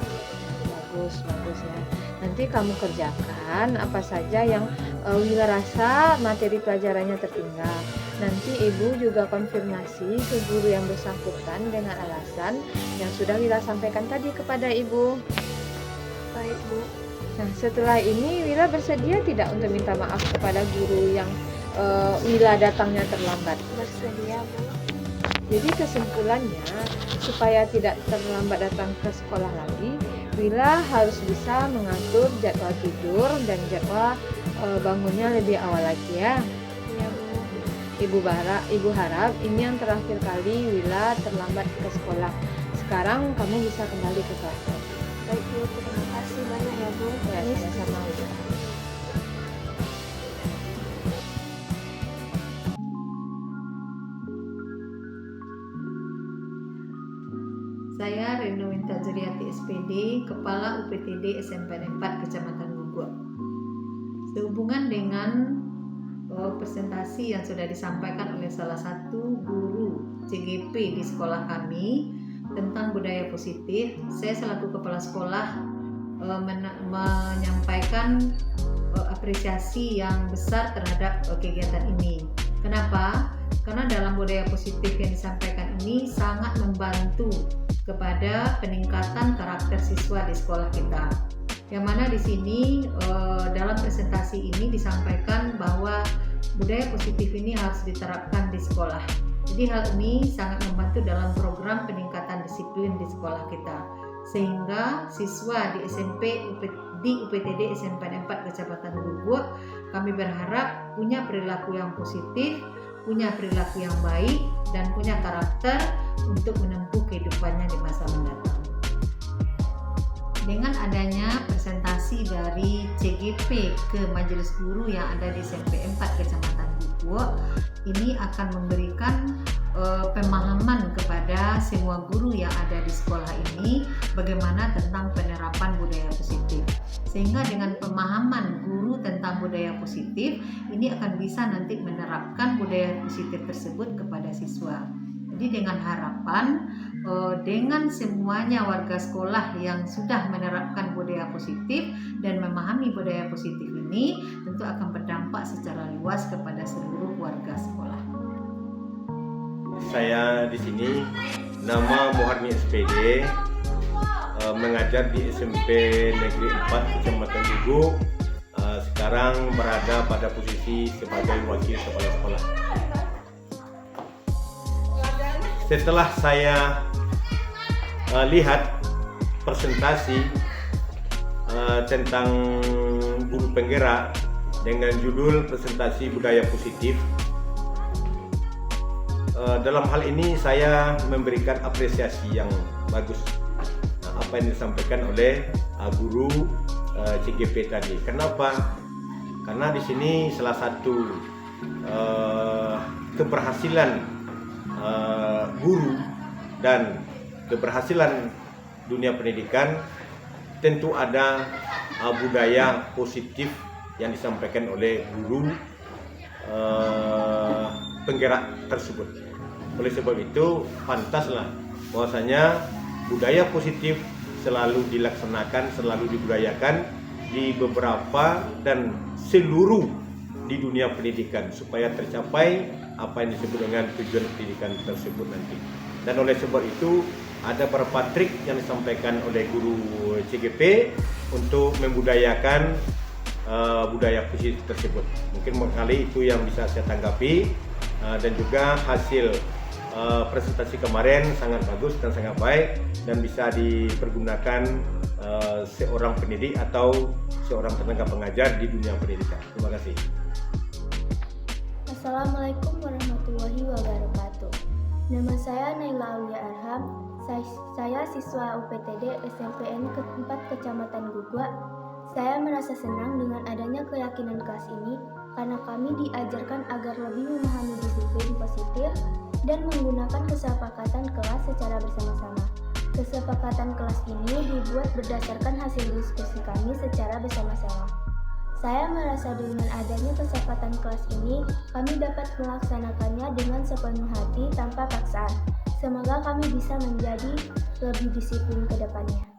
Bagus ya. Nanti kamu kerjakan apa saja yang Wila rasa materi pelajarannya tertinggal. Nanti Ibu juga konfirmasi ke guru yang bersangkutan dengan alasan yang sudah Wila sampaikan tadi kepada Ibu. Baik, Bu. Nah, setelah ini Wila bersedia tidak untuk minta maaf kepada guru yang Wila datangnya terlambat? Bersedia, Bu. Jadi kesimpulannya, supaya tidak terlambat datang ke sekolah lagi, Wila harus bisa mengatur jadwal tidur dan jadwal bangunnya lebih awal lagi ya. Iya, Bu. Ibu harap ini yang terakhir kali Wila terlambat ke sekolah. Sekarang kamu bisa kembali ke kelas. Baik, Bu. Terima kasih banyak ya, Bu. Ya, sama-sama Wila. Saya Reno Winta Zuriati SPD, Kepala UPTD SMPN 4 Kecamatan Guguk. Sehubungan dengan presentasi yang sudah disampaikan oleh salah satu guru CGP di sekolah kami tentang budaya positif, saya selaku kepala sekolah menyampaikan apresiasi yang besar terhadap kegiatan ini. Kenapa? Karena dalam budaya positif yang disampaikan ini sangat membantu kepada peningkatan karakter siswa di sekolah kita. Yang mana di sini dalam presentasi ini disampaikan bahwa budaya positif ini harus diterapkan di sekolah. Jadi hal ini sangat membantu dalam program peningkatan disiplin di sekolah kita. Sehingga siswa di UPTD SMPN 4 Kecamatan Guguk, kami berharap punya perilaku yang positif, punya perilaku yang baik, dan punya karakter untuk menempuh kehidupannya di masa mendatang. dengan adanya presentasi dari CGP ke Majelis Guru yang ada di SMP 4 Kecamatan Guguak, ini akan memberikan pemahaman kepada semua guru yang ada di sekolah ini bagaimana tentang penerapan budaya positif. Sehingga dengan pemahaman guru tentang budaya positif, ini akan bisa nanti menerapkan budaya positif tersebut kepada siswa. Jadi dengan harapan dengan semuanya warga sekolah yang sudah menerapkan budaya positif dan memahami budaya positif ini, tentu akan berdampak secara luas kepada seluruh warga sekolah. Saya di sini nama Muharni SPD, mengajar di SMP Negeri 4 Kecamatan Guguak. Sekarang berada pada posisi sebagai wakil kepala sekolah. Setelah saya lihat presentasi tentang guru penggerak dengan judul presentasi budaya positif, dalam hal ini saya memberikan apresiasi yang bagus apa yang disampaikan oleh guru CGP tadi. Kenapa? Karena di sini salah satu keberhasilan guru dan keberhasilan dunia pendidikan tentu ada budaya positif yang disampaikan oleh guru penggerak tersebut. Oleh sebab itu pantaslah bahwasanya budaya positif selalu dilaksanakan, selalu dibudayakan di beberapa dan seluruh di dunia pendidikan supaya tercapai apa yang disebut dengan tujuan pendidikan tersebut nanti. Dan oleh sebab itu ada beberapa trik yang disampaikan oleh guru CGP untuk membudayakan budaya positif tersebut. Mungkin kali itu yang bisa saya tanggapi, dan juga hasil presentasi kemarin sangat bagus dan sangat baik dan bisa dipergunakan seorang pendidik atau seorang tenaga pengajar di dunia pendidikan. Terima kasih. Assalamualaikum warahmatullahi wabarakatuh. Nama saya Naila Aulia Arham. Saya siswa UPTD SMPN 4 Kecamatan Guguak. Saya merasa senang dengan adanya keyakinan kelas ini karena kami diajarkan agar lebih memahami disiplin positif dan menggunakan kesepakatan kelas secara bersama-sama. Kesepakatan kelas ini dibuat berdasarkan hasil diskusi kami secara bersama-sama. Saya merasa dengan adanya kesepakatan kelas ini, kami dapat melaksanakannya dengan sepenuh hati tanpa paksaan. Semoga kami bisa menjadi lebih disiplin ke depannya.